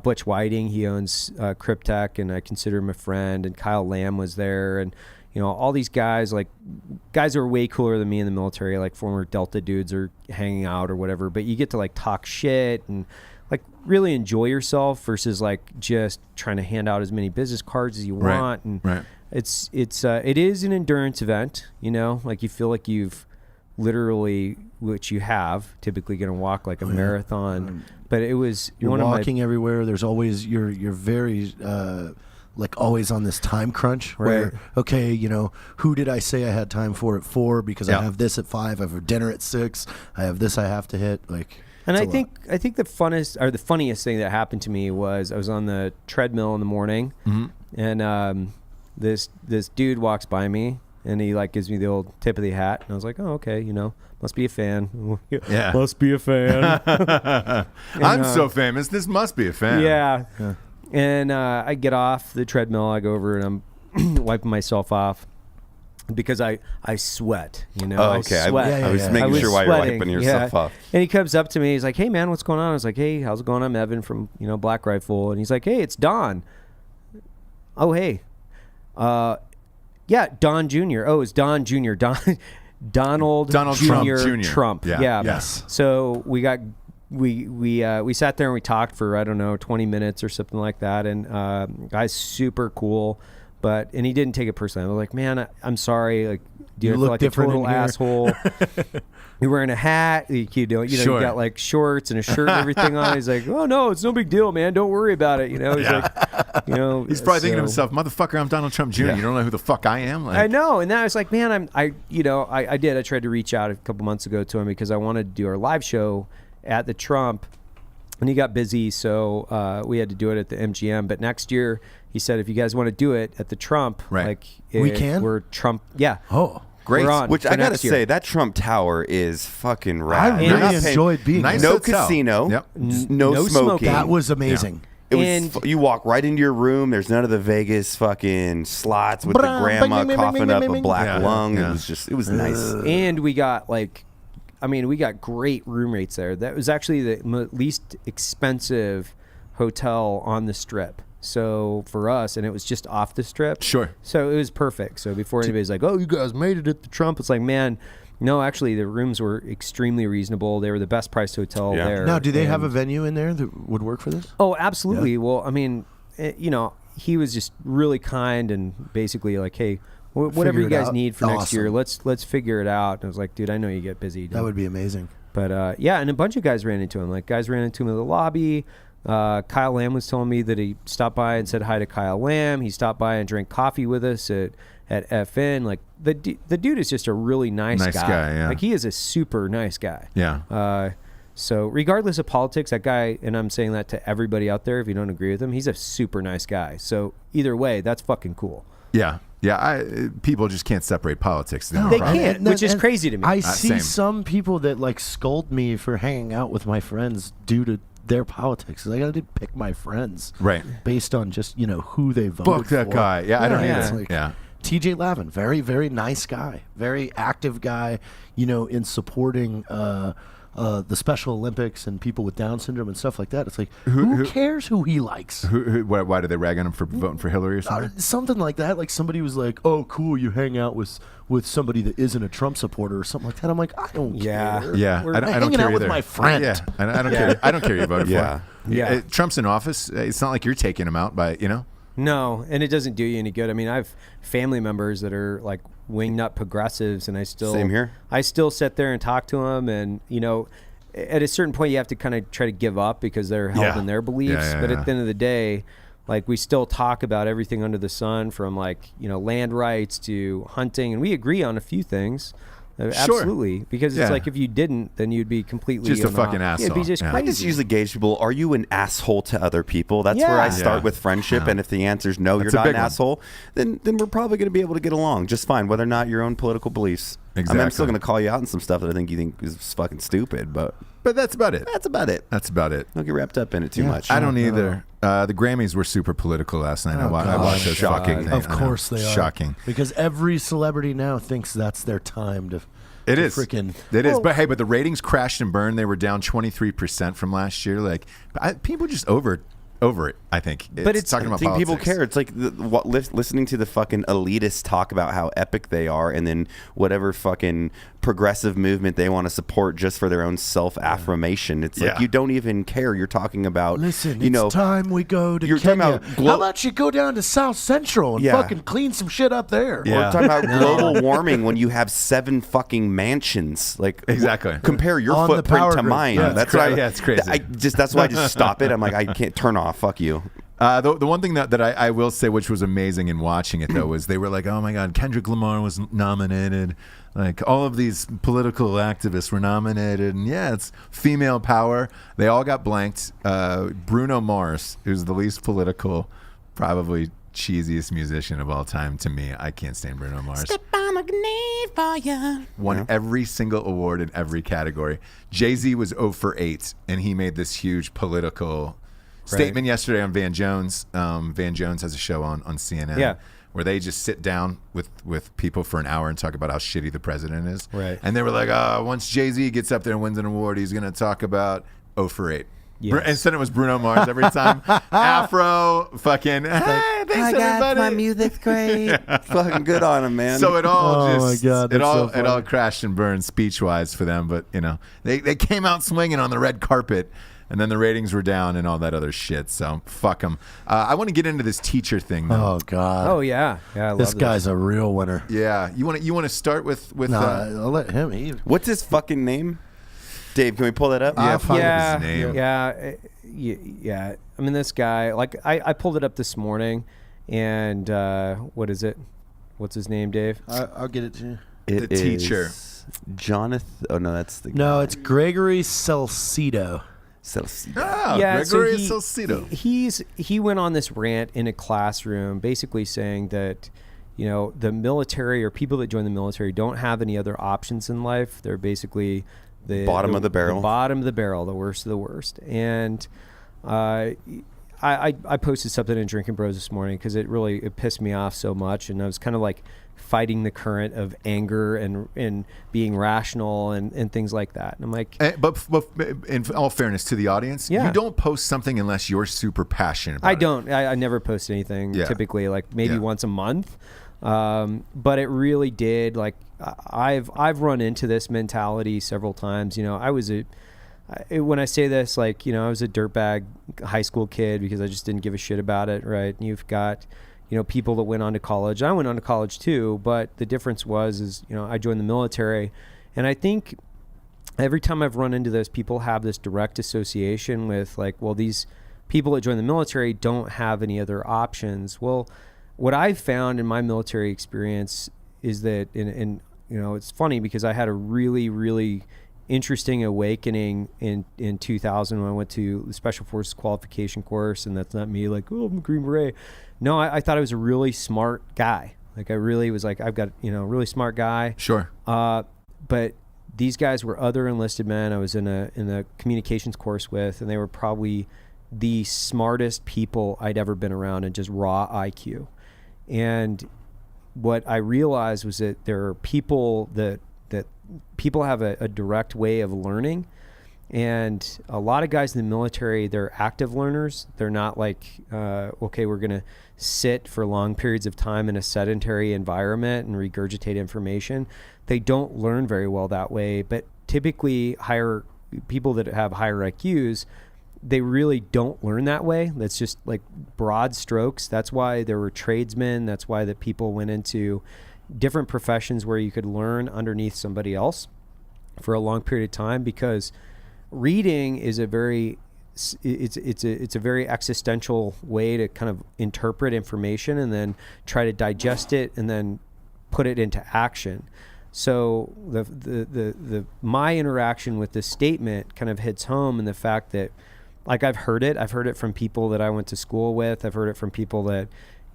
Butch Whiting, he owns Cryptech, and I consider him a friend. And Kyle Lamb was there, and all these guys who are way cooler than me in the military, like former Delta dudes, are hanging out or whatever. But you get to like talk shit and like really enjoy yourself versus like just trying to hand out as many business cards as you want. And it is an endurance event, like you feel like you've literally, which you have, typically going to walk like a marathon. But it was you're walking everywhere. There's always you're very like always on this time crunch. Where okay, who did I say I had time for at 4 because I have this at 5. I have dinner at 6. I have this I have to hit. Like, and I think the funnest or the funniest thing that happened to me was I was on the treadmill in the morning, and this dude walks by me. And he like gives me the old tip of the hat, and I was like, "Oh, okay, must be a fan." Yeah, must be a fan. I'm so famous. This must be a fan. Yeah. And I get off the treadmill. I go over and I'm wiping myself off because I sweat. Oh, okay. I sweat. I was making sure while you're wiping yourself off. And he comes up to me. He's like, "Hey, man, what's going on?" I was like, "Hey, how's it going? I'm Evan from Black Rifle." And he's like, "Hey, it's Don." Oh, hey. Yeah, Don Jr. Oh, it's Don Jr. Donald Jr. Trump. Yeah. Yes. So we sat there and we talked for 20 minutes or something like that. And guy's super cool, and he didn't take it personally. I was like, man, I'm sorry. Like, do you feel like a total asshole? You're wearing a hat. You got like shorts and a shirt and everything on. He's like, oh no, it's no big deal, man. Don't worry about it. He's like, he's probably thinking to himself, motherfucker, I'm Donald Trump Jr. You don't know who the fuck I am. Like, I know. And then I was like, man, I tried to reach out a couple months ago to him because I wanted to do our live show at the Trump, and he got busy, so we had to do it at the MGM. But next year, he said, if you guys want to do it at the Trump, we can. We're Trump. Yeah. Oh. Great. Which I gotta say, that Trump Tower is fucking rad. I really enjoyed being nice no casino, no smoking. That was amazing. It was. You walk right into your room. There's none of the Vegas fucking slots with the grandma coughing up a black lung. It was nice. And we got we got great room rates there. That was actually the least expensive hotel on the Strip. So for us, and it was just off the Strip. Sure. So it was perfect. So before anybody's like, oh, you guys made it at the Trump, it's like, man, no, actually the rooms were extremely reasonable. They were the best priced hotel there. Now, do they have a venue in there that would work for this? Oh, absolutely. Yeah. Well, he was just really kind and basically like, hey, whatever you guys need for next year, let's figure it out. And I was like, dude, I know you get busy. That would be amazing. But and a bunch of guys ran into him. Like guys ran into him in the lobby. Kyle Lamb was telling me that he stopped by and said hi to Kyle Lamb. He stopped by and drank coffee with us at at FN. Like the dude is just a really nice guy. Yeah. Like he is a super nice guy. Yeah. So regardless of politics, that guy, and I'm saying that to everybody out there, if you don't agree with him, he's a super nice guy. So either way, that's fucking cool. Yeah. Yeah. People just can't separate politics. They can't, which is crazy to me. I see same. some people that like scold me for hanging out with my friends due to their politics. Like I did pick my friends based on just who they voted for. Fuck that guy. Yeah, I don't either. Like, yeah. TJ Lavin, very, very nice guy, very active guy, in supporting the Special Olympics and people with Down syndrome and stuff like that. It's like, who cares who he likes? Why did they rag on him for voting for Hillary or something? Something like that. Like somebody was like, oh, cool, you hang out with somebody that isn't a Trump supporter or something like that. I'm like, I don't care. Yeah, We're I don't hanging care out with either. my friend. Yeah, I don't care. I don't care you voted for. Yeah. Trump's in office. It's not like you're taking him out by, No, and it doesn't do you any good. I mean, I have family members that are like wingnut progressives, and Same here. I still sit there and talk to them, and at a certain point you have to kind of try to give up because they're held in their beliefs. But at the end of the day, like we still talk about everything under the sun, from like land rights to hunting, and we agree on a few things. Absolutely, because it's like if you didn't, then you'd be completely just a fucking asshole. It'd be just crazy. I just usually gauge people. Are you an asshole to other people? That's where I start with friendship. And if the answer is no, you're not an asshole, then we're probably going to be able to get along just fine, whether or not your own political beliefs. Exactly. I mean, I'm still going to call you out on some stuff that I think you think is fucking stupid, but that's about it. That's about it. That's about it. Don't get wrapped up in it too much. I don't either. The Grammys were super political last night. I watched those shocking. Of course they are. Shocking. Because every celebrity now thinks that's their time to. It is. Freaking. It is. But hey, the ratings crashed and burned. They were down 23% from last year. Like people just over it. I think. But it's talking about I think politics. people care. It's like listening to the fucking elitists talk about how epic they are, and then whatever fucking progressive movement they want to support just for their own self-affirmation. It's like you don't even care. You're talking about, listen, it's time we go to you're Kenya. talking about How about you go down to South Central and fucking clean some shit up there? We're talking about global warming when you have 7 fucking mansions. Like exactly. Compare your On the footprint power to grid. mine. Yeah, That's right. why. Yeah, it's crazy. That's why I just stop it. I'm like, I can't turn off. Fuck you. The one thing that I will say, which was amazing in watching it, though, was they were like, oh, my God, Kendrick Lamar was nominated. Like, all of these political activists were nominated. And, it's female power. They all got blanked. Bruno Mars, who's the least political, probably cheesiest musician of all time to me. I can't stand Bruno Mars. Step on a grenade for ya. Won every single award in every category. Jay-Z was 0 for 8, and he made this huge political statement yesterday on Van Jones. Van Jones has a show on CNN where they just sit down with people for an hour and talk about how shitty the president is. Right. And they were like, once Jay-Z gets up there and wins an award, he's going to talk about 0 for 8. Yes. Instead it was Bruno Mars every time. Afro, fucking, hey, thanks everybody. My music's great. Fucking good on him, man. So it all my God, it that's all so it all crashed and burned speech wise for them, but they came out swinging on the red carpet. And then the ratings were down and all that other shit. So fuck them. I want to get into this teacher thing, though. Oh God. Oh yeah. I love this guy's a real winner. Yeah. You want to start with? I'll let him. What's his fucking name? Dave, can we pull that up? Yeah, find his name. Yeah. I mean, this guy. Like, I pulled it up this morning, and what is it? What's his name, Dave? I'll get it to you. The teacher. Jonathan. Oh no, that's the. No, guy. it's Gregory Salcido. Gregory Salcido. He went on this rant in a classroom, basically saying that, the military or people that join the military don't have any other options in life. They're basically the bottom of the barrel. The bottom of the barrel, the worst of the worst. And I posted something in Drinkin Bros this morning because it pissed me off so much, and I was kind of like fighting the current of anger and being rational and things like that. And I'm like, but in all fairness to the audience, you don't post something unless you're super passionate about it. I never post anything typically, like maybe once a month. But it really did. Like I've run into this mentality several times. I was when I say this, like, I was a dirtbag high school kid because I just didn't give a shit about it. Right. And you've got, people that went on to college. I went on to college too, but the difference is, I joined the military, and I think every time I've run into this, people have this direct association with like, well, these people that join the military don't have any other options. Well, what I've found in my military experience is that, and it's funny because I had a really, really interesting awakening in 2000 when I went to the Special Forces qualification course, and that's not me like, oh, I'm a Green Beret. No, I thought I was a really smart guy. Like I really was like, I've got, a really smart guy. Sure. But these guys were other enlisted men I was in a communications course with, and they were probably the smartest people I'd ever been around in just raw IQ. And what I realized was that there are people that people have a direct way of learning. And a lot of guys in the military, they're active learners. They're not like, okay, we're going to sit for long periods of time in a sedentary environment and regurgitate information. They don't learn very well that way. But typically people that have higher IQs, they really don't learn that way. That's just like broad strokes. That's why there were tradesmen. That's why that people went into different professions where you could learn underneath somebody else for a long period of time, because reading is a very existential way to kind of interpret information and then try to digest it and then put it into action. So my interaction with this statement kind of hits home in the fact that, like, I've heard it from people that I went to school with. I've heard it from people that,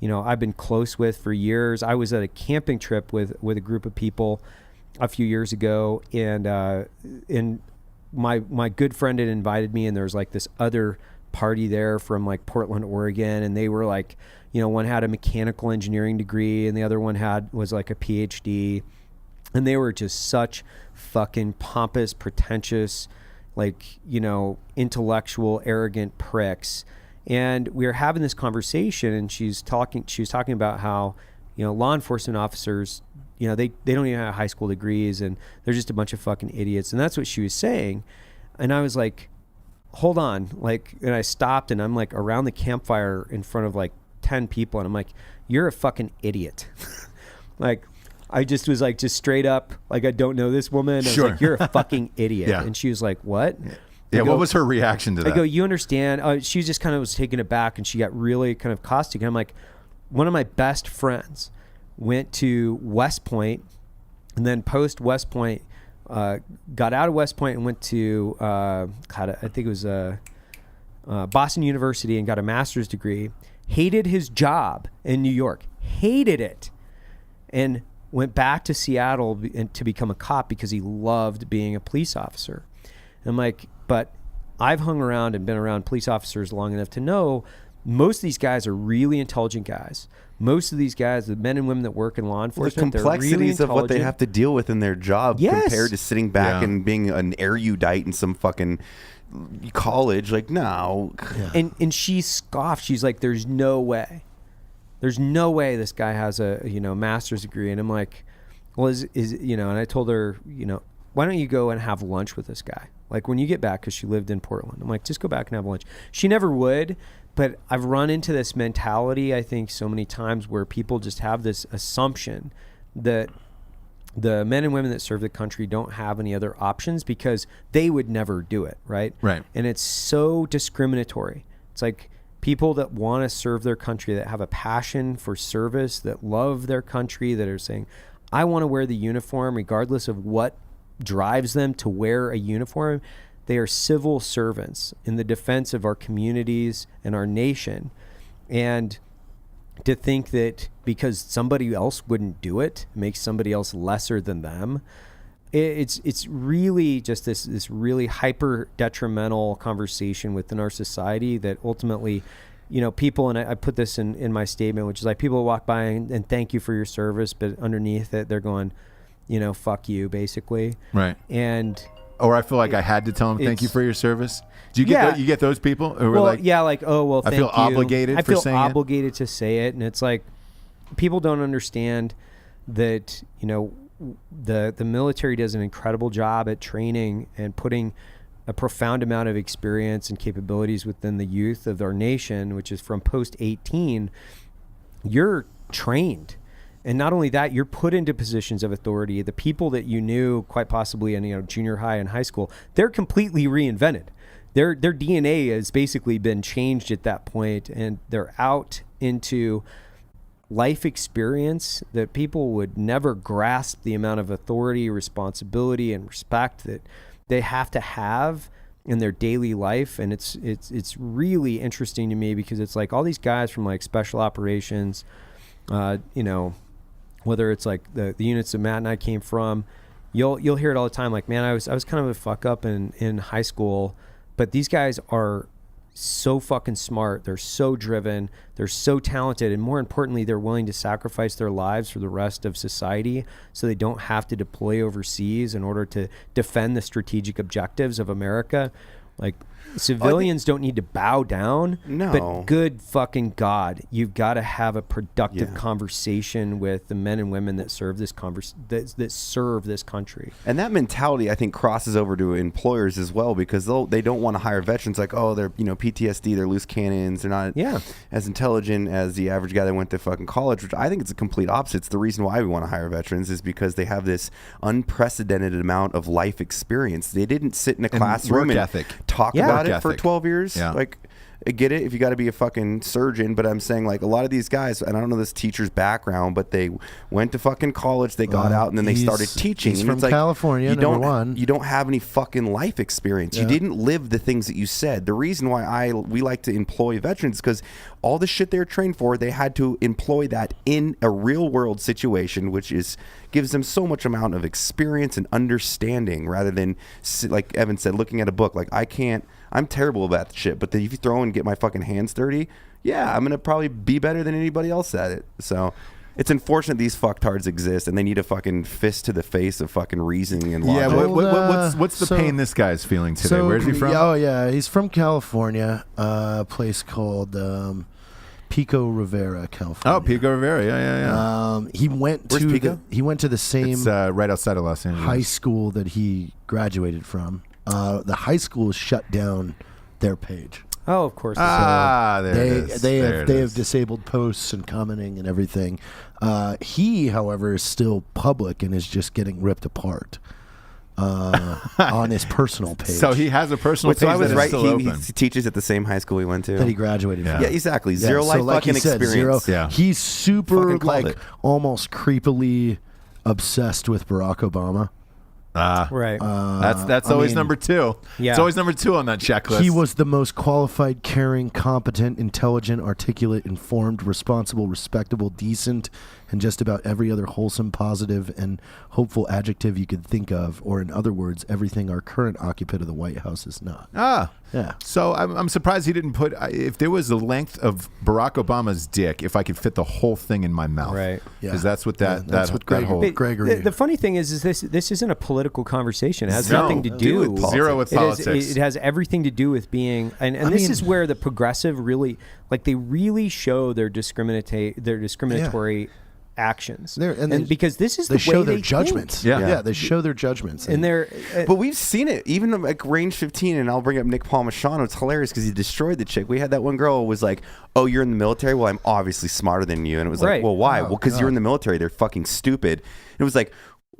I've been close with for years. I was at a camping trip with a group of people a few years ago, and my good friend had invited me, and there was like this other party there from like Portland, Oregon, and they were like, one had a mechanical engineering degree and the other one was like a PhD, and they were just such fucking pompous, pretentious, like, intellectual, arrogant pricks. And we were having this conversation, and she was talking about how, law enforcement officers, they don't even have high school degrees, and they're just a bunch of fucking idiots. And that's what she was saying. And I was like, hold on. Like, and I stopped, and I'm like around the campfire in front of like 10 people. And I'm like, you're a fucking idiot. Like, I just was like, just straight up, like, I don't know this woman. I was like, you're a fucking idiot. Yeah. And she was like, what? Yeah, what was her reaction to that? I go, you understand? She just kind of was taken aback, and she got really kind of caustic. And I'm like, one of my best friends went to West Point, and then post West Point, got out of West Point and went to, I think it was Boston University, and got a master's degree. Hated his job in New York. Hated it. And went back to Seattle to become a cop because he loved being a police officer. And I'm like, but I've hung around and been around police officers long enough to know most of these guys are really intelligent guys. Most of these guys, the men and women that work in law enforcement, the complexities they're really of what they have to deal with in their job compared to sitting back and being an erudite in some fucking college. Like, no. Yeah. And she scoffed. She's like, there's no way. There's no way this guy has a master's degree. And I'm like, well, is and I told her, why don't you go and have lunch with this guy? Like, when you get back, because she lived in Portland. I'm like, just go back and have lunch. She never would, but I've run into this mentality, I think, so many times where people just have this assumption that the men and women that serve the country don't have any other options because they would never do it, right? Right. And it's so discriminatory. It's like people that want to serve their country, that have a passion for service, that love their country, that are saying, I want to wear the uniform regardless of what drives them to wear a uniform. They are civil servants in the defense of our communities and our nation. And to think that because somebody else wouldn't do it makes somebody else lesser than them, it's really just this really hyper detrimental conversation within our society that ultimately, people, and I put this in my statement, which is like, people walk by and thank you for your service, but underneath it, they're going, fuck you, basically. Right. And or I feel like I had to tell them thank you for your service. Do you get you get those people who were like, oh well, thank you. I feel obligated. I feel saying obligated to say it, and it's like people don't understand that the military does an incredible job at training and putting a profound amount of experience and capabilities within the youth of our nation, which is from post 18. You're trained. And not only that, you're put into positions of authority. The people that you knew quite possibly in junior high and high school, they're completely reinvented. Their DNA has basically been changed at that point, and they're out into life experience that people would never grasp the amount of authority, responsibility, and respect that they have to have in their daily life. And it's really interesting to me because it's like all these guys from like special operations, you know, whether it's like the units that Matt and I came from, you'll hear it all the time. Like, man, I was kind of a fuck up in high school, but these guys are so fucking smart. They're so driven. They're so talented. And more importantly, they're willing to sacrifice their lives for the rest of society so they don't have to deploy overseas in order to defend the strategic objectives of America. Like, civilians don't need to bow down. No. But good fucking God, you've got to have a productive conversation with the men and women that serve this that serve this country. And that mentality, I think, crosses over to employers as well, because they don't want to hire veterans like, oh, they're, you know, PTSD, they're loose cannons, they're not as intelligent as the average guy that went to fucking college, which I think it's a complete opposite. It's the reason why we want to hire veterans is because they have this unprecedented amount of life experience. They didn't sit in a classroom work and ethic. talk about it for ethic. 12 years. Yeah. Like, I get it if you got to be a fucking surgeon, but I'm saying like a lot of these guys, and I don't know this teacher's background, but they went to fucking college, they got out, and then they started teaching. He's and from it's like, California, you number one. You don't have any fucking life experience. You didn't live the things that you said. The reason why we like to employ veterans is because all the shit they're trained for, they had to employ that in a real world situation, which gives them so much amount of experience and understanding rather than, like Evan said, looking at a book. Like, I'm terrible about the shit, but then if you throw and get my fucking hands dirty, I'm going to probably be better than anybody else at it. So it's unfortunate these fucktards exist and they need a fucking fist to the face of fucking reasoning and logic. Yeah, what's the pain this guy's feeling today? Where's he from? Oh, yeah, he's from California, a place called Pico Rivera, California. Oh, Pico Rivera, yeah. He went Where's to Pico? He went to the same It's right outside of Los Angeles. high school that he graduated from. The high school shut down their page. Oh, of course. There it is. They There have it they is. have disabled posts and commenting and everything. He, however, is still public and is just getting ripped apart on his personal page. So he has a personal So page I was that is right. still He open. teaches at the same high school he went to. that he graduated from. Yeah, exactly. Yeah, Zero so life like fucking he said, experience. Yeah. He's super Fucking called like it. almost creepily obsessed with Barack Obama. right. That's always number two. Yeah. It's always number two on that checklist. He was the most qualified, caring, competent, intelligent, articulate, informed, responsible, respectable, decent, and just about every other wholesome, positive, and hopeful adjective you could think of, or in other words, everything our current occupant of the White House is not. Yeah. So I'm surprised he didn't put. If there was the length of Barack Obama's dick, if I could fit the whole thing in my mouth, Right. Because that's what that that's what that whole. But Gregory. The funny thing is this isn't a political conversation. It has No. nothing to do with politics. Zero with politics. It has everything to do with being, and I this mean- is where the progressive really, like, they really show their discriminatory actions. And because this is they the show way their they judgments. think. Yeah. They show their judgments. And they're But we've seen it, even like Range 15, and I'll bring up Nick Palmachano. It's hilarious because he destroyed the chick. We had that one girl who was like, oh, you're in the military? Well, I'm obviously smarter than you. And it was like, Right. well, why? Oh, Well, because you're in the military. They're fucking stupid. And it was like,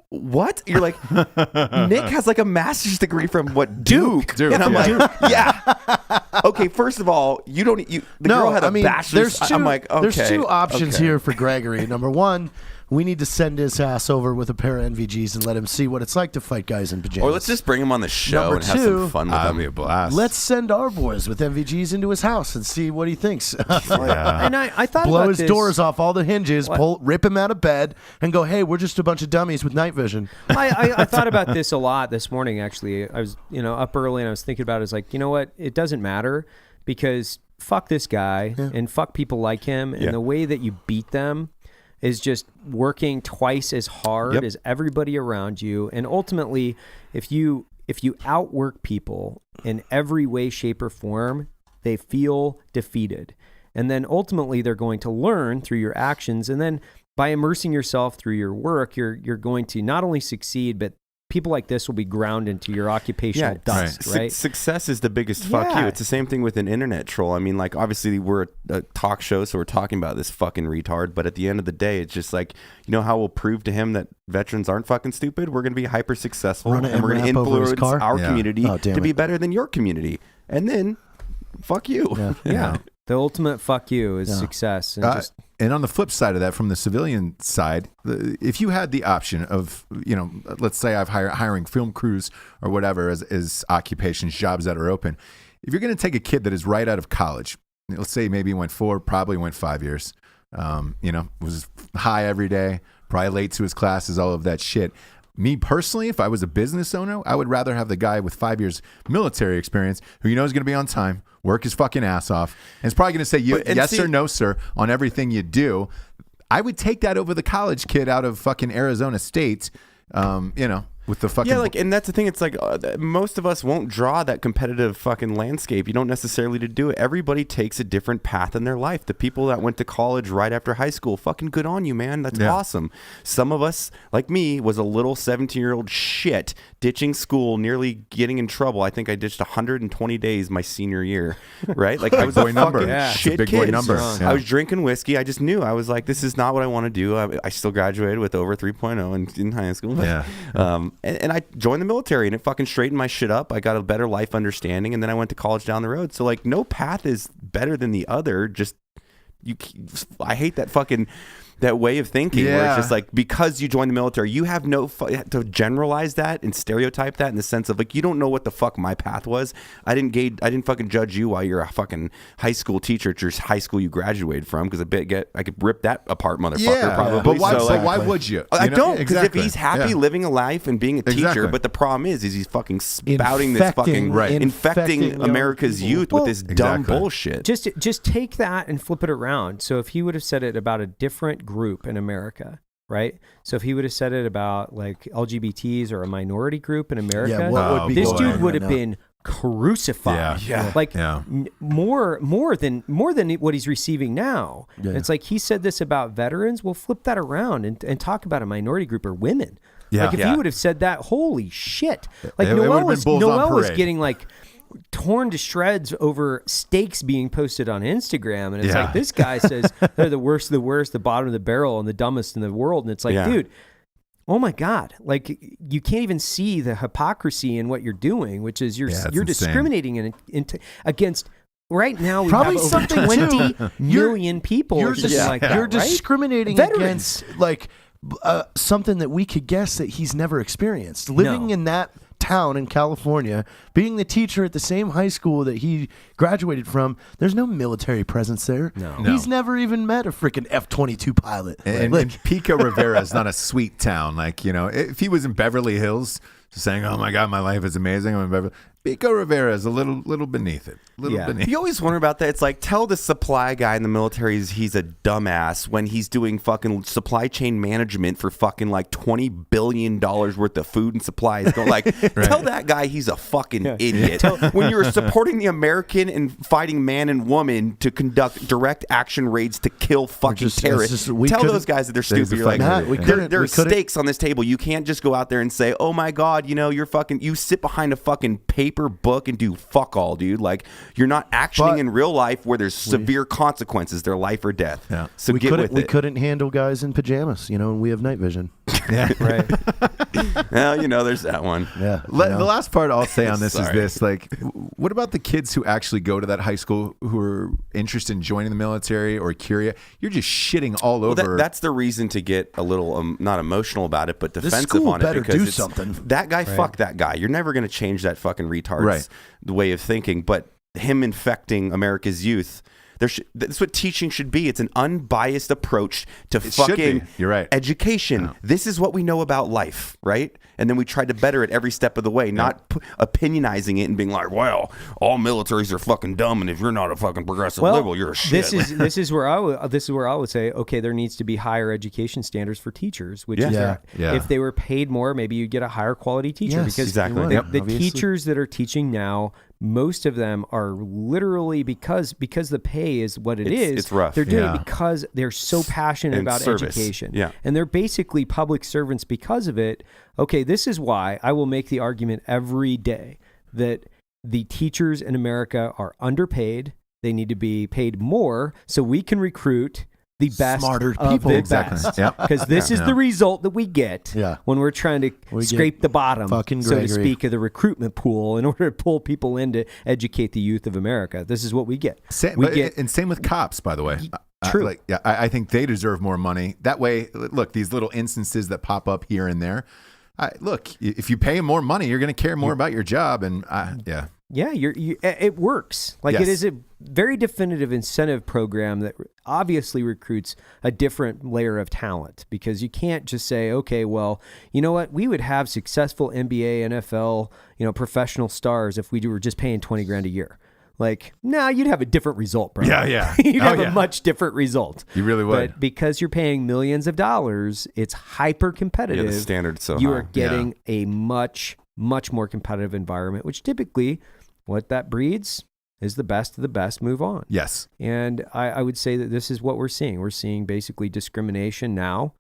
what? You're like, Nick has like a master's degree from what, Duke? Duke, And I'm yeah. like, yeah. Okay, first of all, the girl had a bachelor's. I'm like, okay. There's two options okay. here for Gregory. Number one, we need to send his ass over with a pair of NVGs and let him see what it's like to fight guys in pajamas. Or let's just bring him on the show Number and have two, some fun with That'd him. be a blast. Let's send our boys with NVGs into his house and see what he thinks. and I thought Blow about his this. dours off all the hinges, rip him out of bed, and go, hey, we're just a bunch of dummies with night vision. I thought about this a lot this morning. Actually, I was up early and I was thinking about it. It's like, you know what? It doesn't matter because fuck this guy and fuck people like him. And the way that you beat them is just working twice as hard as everybody around you. And ultimately, if you outwork people in every way, shape, or form, they feel defeated. And then ultimately they're going to learn through your actions. And then by immersing yourself through your work, you're going to not only succeed, but people like this will be ground into your occupational dust, right? Success is the biggest fuck you. It's the same thing with an internet troll. I mean, like, obviously we're a talk show, so we're talking about this fucking retard, but at the end of the day, it's just like, you know how we'll prove to him that veterans aren't fucking stupid? We're going to be hyper successful, Run and we're going to MRAP over his influence car? our Yeah. community Oh, damn to be it. better than your community. And then, fuck you. Yeah. The ultimate fuck you is success. And just And on the flip side of that, from the civilian side, if you had the option of, let's say I've hiring film crews or whatever as occupations, jobs that are open. If you're going to take a kid that is right out of college, let's say maybe went 4, probably went 5 years, was high every day, probably late to his classes, all of that shit. Me personally, if I was a business owner, I would rather have the guy with 5 years military experience who you know is going to be on time, work his fucking ass off, and is probably going to say yes or no, sir, on everything you do. I would take that over the college kid out of fucking Arizona State, with the fucking... Yeah, and that's the thing. It's like most of us won't draw that competitive fucking landscape. You don't necessarily to do it. Everybody takes a different path in their life. The people that went to college right after high school, fucking good on you, man. That's awesome. Some of us, like me, was a little 17-year-old shit, ditching school, nearly getting in trouble. I think I ditched 120 days my senior year, right? Like I was a fucking shit big kid. Boy number. I was drinking whiskey. I just knew. I was like, this is not what I want to do. I still graduated with over 3.0 in high school. Yeah. And I joined the military, and it fucking straightened my shit up. I got a better life understanding, and then I went to college down the road. So like, no path is better than the other. Just I hate that way of thinking where it's just like, because you joined the military, you have to generalize that and stereotype that in the sense of like, you don't know what the fuck my path was. I didn't fucking judge you while you're a fucking high school teacher at your high school you graduated from, because I could rip that apart, motherfucker. Probably. But why would you? I don't, because if he's happy living a life and being a teacher, but the problem is he's fucking spouting this fucking infecting America's youth with this dumb bullshit. Just take that and flip it around. So if he would have said it about a different group in America, right? So if he would have said it about like LGBTs or a minority group in America, this dude would have been crucified. More than what he's receiving now. It's like he said this about veterans. We'll flip that around and talk about a minority group or women. Like if he would have said that, holy shit! Like Noel was getting like torn to shreds over steaks being posted on Instagram, and it's like, this guy says they're the worst of the worst, the bottom of the barrel, and the dumbest in the world, and it's like, dude, oh my god, like you can't even see the hypocrisy in what you're doing, which is you're discriminating against. Right now, we probably have over 20 million people. Or something like that, you're right? discriminating against like something that we could guess that he's never experienced. Living in that town in California, being the teacher at the same high school that he graduated from, there's no military presence there. No. He's never even met a freaking F-22 pilot. And Pico Rivera is not a sweet town. Like, if he was in Beverly Hills saying, oh my God, my life is amazing, I'm in Beverly, Pico Rivera is a little beneath it. Beneath. You always wonder about that. It's like, tell the supply guy in the military he's a dumbass when he's doing fucking supply chain management for fucking like $20 billion worth of food and supplies. Go like, tell that guy he's a fucking idiot. When you're supporting the American and fighting man and woman to conduct direct action raids to kill fucking terrorists, tell those guys that they're stupid. You're like, there are stakes on this table. You can't just go out there and say, oh my God, you sit behind a fucking paper book and do fuck all, dude. Like, you're not actioning in real life where there's severe consequences, their life or death. Yeah. So we couldn't handle guys in pajamas, and we have night vision. Yeah, right. Well, there's that one. Yeah. The last part I'll say on this is this: like, what about the kids who actually go to that high school who are interested in joining the military or curious? You're just shitting all over. That's the reason to get a little not emotional about it, but defensive the school on it, better because do something. That guy, fuck that guy. You're never going to change that fucking retard's way of thinking. But him infecting America's youth. That's what teaching should be. It's an unbiased approach to fucking education. Yeah. This is what we know about life, right? And then we try to better it every step of the way, not opinionizing it and being like, well, all militaries are fucking dumb, and if you're not a fucking progressive liberal, you're a shit. This is where I would say, okay, there needs to be higher education standards for teachers, which is if they were paid more, maybe you'd get a higher quality teacher, because the teachers that are teaching now, most of them are literally because the pay is what it's rough. They're doing it because they're so passionate about education. Yeah. And they're basically public servants because of it. Okay, this is why I will make the argument every day that the teachers in America are underpaid. They need to be paid more so we can recruit the best, smarter of people. The best. Because this is the result that we get when we're trying to scrape the bottom, so to speak, of the recruitment pool in order to pull people in to educate the youth of America. This is what we get. Same with cops, by the way. True. I think they deserve more money. That way, look, these little instances that pop up here and there. Look, if you pay more money, you're going to care more about your job, and yeah. Yeah, it works. Like Yes. it is a very definitive incentive program that obviously recruits a different layer of talent, because you can't just say, okay, well, you know what? We would have successful NBA, NFL, professional stars if we were just paying $20,000 a year. Like, nah, you'd have a different result, bro. Yeah. You'd have a much different result. You really would. But because you're paying millions of dollars, it's hyper competitive. Yeah, the standard's so you high. are getting a much, much more competitive environment, which typically what that breeds is the best of the best move on. Yes. And I would say that this is what we're seeing. We're seeing basically discrimination now,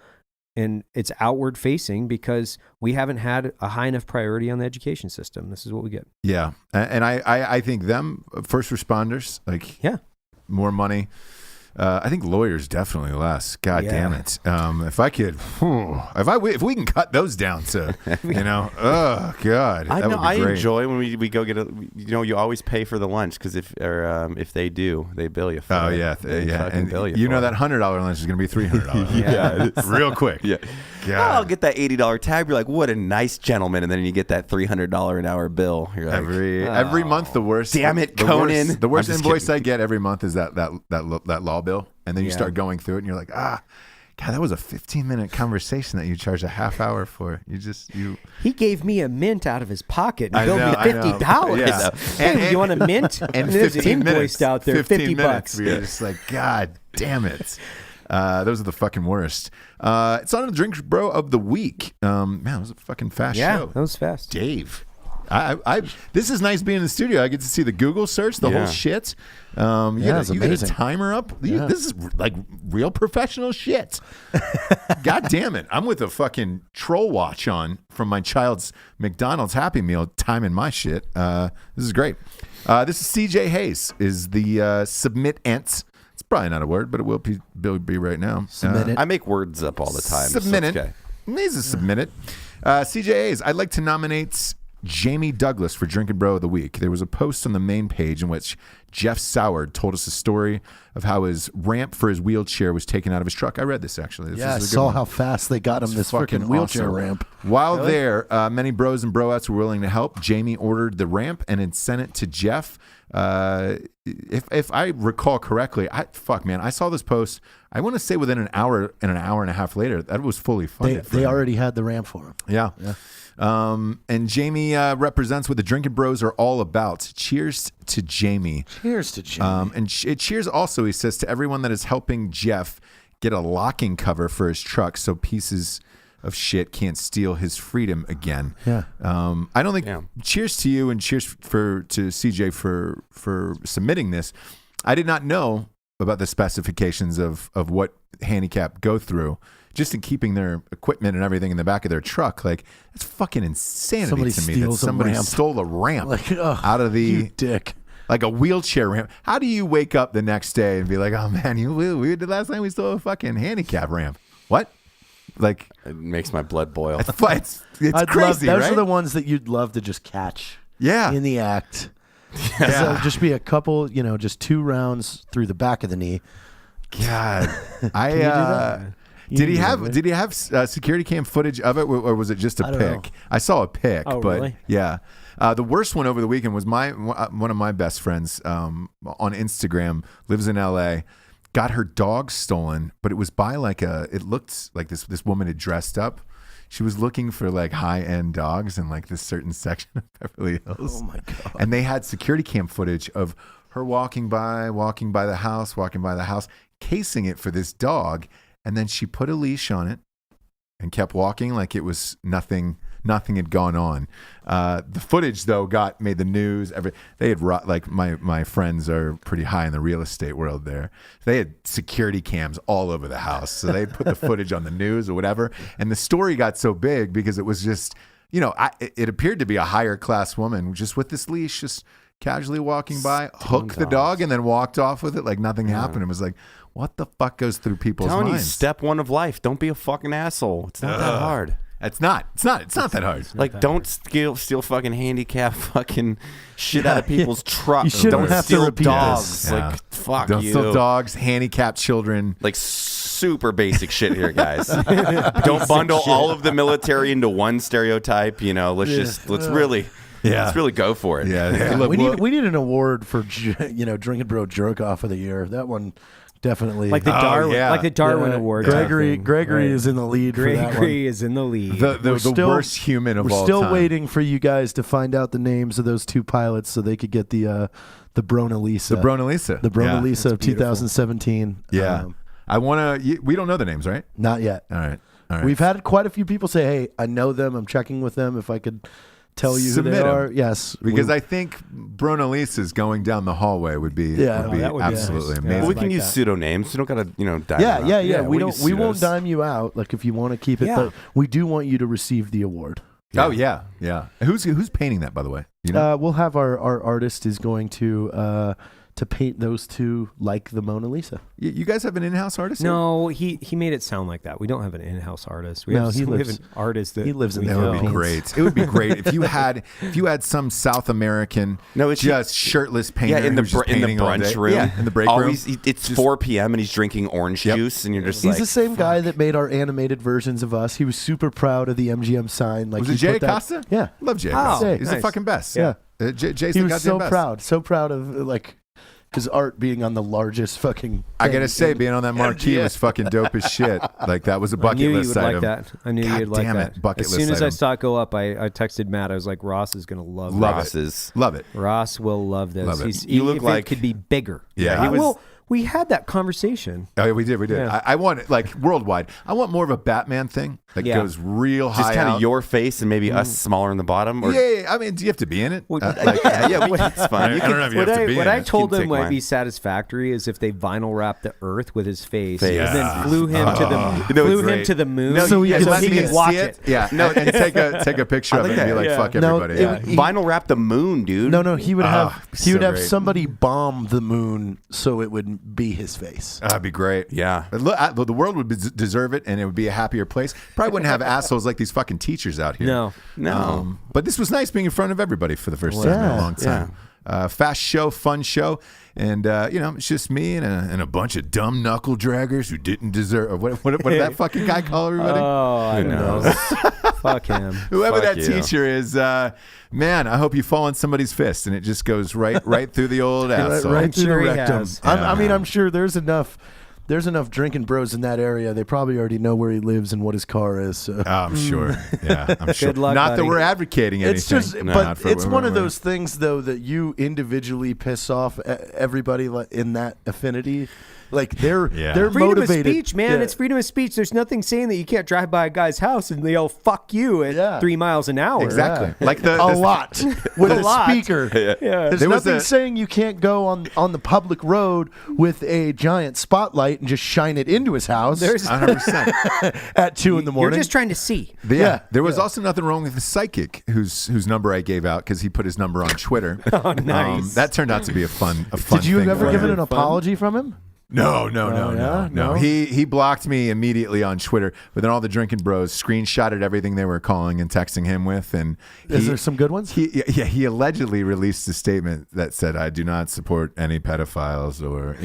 and it's outward facing because we haven't had a high enough priority on the education system. This is what we get. Yeah. And I think them, first responders, more money. I think lawyers definitely less. God damn it! If we can cut those down to, oh god, that would be I great. enjoy when we go get you always pay for the lunch because if they do, they bill you for Oh it. yeah, They yeah, fucking and bill you you for know it. that $100 lunch is going to be $300. Yeah, real quick. Yeah. God. I'll get that $80 tab. You're like, what a nice gentleman, and then you get that $300 an hour bill. You're like, Every month, the worst. Damn it, the Conan. Worst, the worst I'm just invoice kidding. I get every month is that law bill, and then you start going through it, and you're like, God, that was a 15-minute conversation that you charged a half hour for. He gave me a mint out of his pocket I and billed know, me I know. $50. Yeah. Hey, you want a mint? And there's 15 an invoice minutes out there, 15 $50. minutes. You're just like, God damn it. Those are the fucking worst. It's on the Drink Bro of the Week. Man, it was a fucking fast show. That was fast. Dave. This is nice being in the studio. I get to see the Google search, the whole shit. You got a amazing. timer up. This is like real professional shit. God damn it. I'm with a fucking troll watch on from my child's McDonald's Happy Meal timing my shit. This is great. This is CJ Hayes is the submit ants. It's probably not a word, but it will be right now. Submit it. I make words up all the time. Submit so it. it's okay. He's a submit it. CJ Hayes, I'd like to nominate Jamie Douglas for Drinkin' Bro of the Week. There was a post on the main page in which Jeff Soward told us a story of how his ramp for his wheelchair was taken out of his truck. I read this actually. This I is a good saw one. how fast they got him this Fucking freaking wheelchair awesome. ramp. While there, many bros and broettes were willing to help. Jamie ordered the ramp and had sent it to Jeff. If I recall correctly, I saw this post. I want to say within an hour and a half later, that was fully funded. They already had the ramp for him. Yeah. And Jamie represents what the Drinkin' Bros are all about. Cheers to Jamie. Cheers to Jamie. And cheers also, he says, to everyone that is helping Jeff get a locking cover for his truck so pieces of shit can't steal his freedom again. Yeah. I don't think. Cheers to you and cheers to CJ for submitting this. I did not know about the specifications of what handicap go through just in keeping their equipment and everything in the back of their truck. Like, that's fucking insanity Somebody to me that steals a somebody ramp. stole a ramp Like, out of you the dick. like a wheelchair ramp. How do you wake up the next day and be like, oh man, we did last night we stole a fucking handicap ramp? What? Like, It makes my blood boil. it's I'd crazy, love, those right? are the ones that you'd love to just catch Yeah. in the act. So just be a couple, just 2 rounds through the back of the knee. God, Can you do that? Did he You have know it. Did he have security cam footage of it, or was it just a I don't pic? know. I saw a pic, Oh, but really? yeah. The worst one over the weekend was one of my best friends on Instagram, lives in LA, got her dog stolen, but it was by it looked like this woman had dressed up. She was looking for like high-end dogs in like this certain section of Beverly Hills. Oh my God. And they had security cam footage of her walking by the house, casing it for this dog. And then she put a leash on it and kept walking like it was nothing had gone on. The footage though made the news. They had like my friends are pretty high in the real estate world there. They had security cams all over the house, so they put the footage on the news or whatever. And the story got so big because it was just, it appeared to be a higher class woman just with this leash, just casually walking by, hooked the dog, and then walked off with it like nothing happened. It was like, what the fuck goes through people's Telling you, minds? step one of life. Don't be a fucking asshole. It's not that hard. It's not that hard. Like, don't steal fucking handicap fucking shit out of people's trucks. You shouldn't Don't have to steal repeat dogs. this. Like, fuck Don't you. steal dogs, handicapped children. Like, super basic shit here, guys. Don't bundle all of the military into one stereotype. Let's really go for it. Yeah. we need an award for Drinkin' Bro Jerk Off of the Year. That one definitely Like the Darwin Award. Gregory is in the lead for that one. Gregory is in the lead. The worst human of all time. We're still waiting for you guys to find out the names of those two pilots so they could get the Brona Lisa. The Brona Lisa. The Brona Lisa of 2017. Yeah. We don't know the names, right? Not yet. All right. We've had quite a few people say, hey, I know them. I'm checking with them. If I could tell you who they are. Yes. Because I think Brona Lisa's going down the hallway would be that would be absolutely nice. amazing. Well, we can use pseudonames. You don't gotta, dime Yeah. them out. We won't dime you out. Like if you want to keep it, but we do want you to receive the award. Oh yeah. Who's painting that, by the way? We'll have our artist is going to paint those two like the Mona Lisa. You guys have an in-house artist? No, he made it sound like that. We don't have an in-house artist. We have an artist that he lives in we the That would be Philippines. great. It would be great if you had some South American just shirtless painter. Yeah, in the who's just in the painting all brunch day. room. Yeah, in the break room. Always, it's 4 p.m. and he's drinking orange juice, and you're just He's like, the same guy that made our animated versions of us. He was super proud of the MGM sign. Like Was it he Jay put that- Acosta? Yeah. Love Jay Oh, Acosta. He's the nice. fucking best. Yeah. Jay's He the was goddamn so best. proud of like his art being on the largest fucking. I gotta thing say, in being on that marquee MGM. was fucking dope as shit. Like that was a I bucket knew you list would like item. that. I knew God you'd like damn that. it, bucket as list soon as I item. saw it go up, I texted Matt. I was like, Ross is gonna love Ross's. Love it. Ross will love this. Love it. You look if like- it could be bigger. Yeah, he was- Well, we had that conversation. Oh, yeah, we did. Yeah. I want it like worldwide. I want more of a Batman thing that Yeah. goes real high just kind out. of your face and maybe us smaller in the bottom. Or, Yeah. I mean, do you have to be in it? it's fine. I don't know if you have to be What in I it. told Keep them take might mine. be satisfactory is if they vinyl wrapped the Earth with his face, Face. and then flew him to the No, flew it's him great. to the moon, No, So you he guys could let me watch see it. Yeah, no, and take a picture of it and be like, fuck No, everybody. it- Yeah. Vinyl wrap the moon, dude. No, he would have so have great. somebody bomb the moon so it would be his face. That'd be great. Yeah. Look, the world would deserve it, and it would be a happier place. Probably wouldn't have assholes like these fucking teachers out here. No. But this was nice being in front of everybody for the first time in Yeah, a long time. Fast show, fun show, and it's just me and a bunch of dumb knuckle draggers who didn't deserve. Or what did that fucking guy call everybody? Oh, I don't know. Fuck him. Whoever fuck that you. teacher is, man, I hope you fall on somebody's fist and it just goes right through the old asshole. Right through sure the he rectum. has. I mean, I'm sure there's enough drinking bros in that area. They probably already know where he lives and what his car is. So. Oh, I'm sure. Yeah, I'm sure. Good luck, Not that buddy. we're advocating anything. It's just, Not but for- it's one of those things though that you individually piss off everybody in that affinity. Like they're Freedom motivated. of speech, man. Yeah. It's freedom of speech. There's nothing saying that you can't drive by a guy's house and they all fuck you at 3 miles an hour. Exactly. Like a lot with a lot. speaker. Yeah. There's There was nothing a- saying you can't go on the public road with a giant spotlight and just shine it into his house There's 100%. at 2 in the morning. You're just trying to see. Yeah, there was also nothing wrong with the psychic whose number I gave out because he put his number on Twitter. Oh, nice. That turned out to be a fun Did you thing ever for give him. an apology from him? No. yeah? No? He blocked me immediately on Twitter, but then all the drinking bros screenshotted everything they were calling and texting him with, and Is there some good ones? He allegedly released a statement that said, "I do not support any pedophiles," or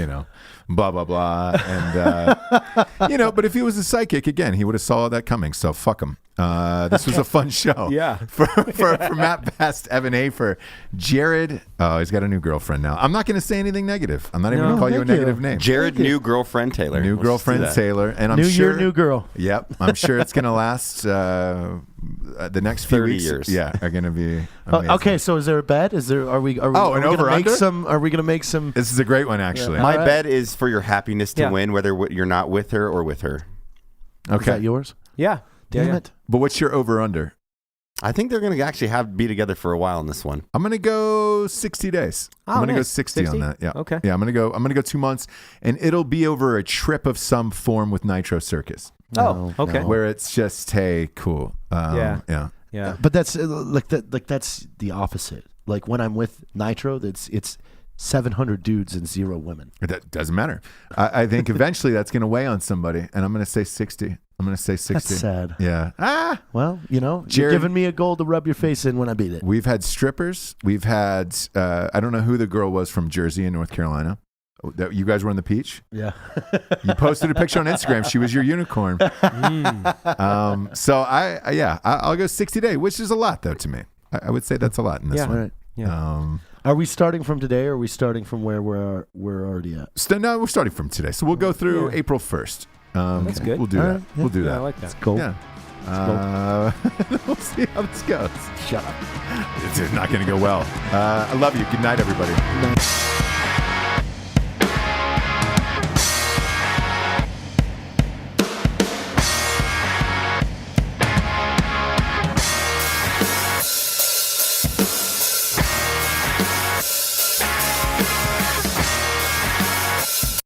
blah blah blah, and but if he was a psychic, again, he would have saw that coming. So fuck him. This was a fun show. Yeah. For Matt Best, Evan Hafer, Jared. Oh, he's got a new girlfriend now. I'm not going to say anything negative. I'm not even going to call you a thank you. negative name. Jared, new girlfriend Taylor. New Let's girlfriend do that. Taylor, and I'm New sure year, new girl. Yep, I'm sure it's going to last. The next few 30 weeks, years. yeah, are going to be amazing. Okay, so is there a bet? Are we Oh, an are we gonna over make under? some? Are we going to make some? This is a great one, actually. My All right. bet is for your happiness to Yeah. win, whether you're not with her or with her. Is Okay, that yours? Yeah. Damn Yeah. it! but what's your over under? I think they're going to actually be together for a while in this one. I'm going to go 60 days. I'm Oh, going to go nice. 60 on 60? that. Yeah. Okay. Yeah, I'm going to go 2 months, and it'll be over a trip of some form with Nitro Circus, Oh, okay. where it's just, hey, cool. Yeah. Yeah. But that's like that. Like that's the opposite. Like when I'm with Nitro, it's 700 dudes and 0 women. That doesn't matter. I think eventually that's going to weigh on somebody, and I'm going to say 60. I'm going to say 60. That's sad. Yeah. Well, you're Jared, giving me a goal to rub your face in when I beat it. We've had strippers. We've had, I don't know who the girl was from Jersey in North Carolina. You guys were on the peach? Yeah. You posted a picture on Instagram. She was your unicorn. So I'll go 60 day, which is a lot though to me. I would say that's a lot in this one. Right. Yeah. Are we starting from today, or are we starting from where we're already at? No, we're starting from today. So we'll go through April 1st. That's good. We'll do that. Yeah. We'll do Yeah, that. I like that. It's cool. Yeah. We'll see how this goes. Shut up. It's not going to go well. I love you. Good night, everybody. Nice.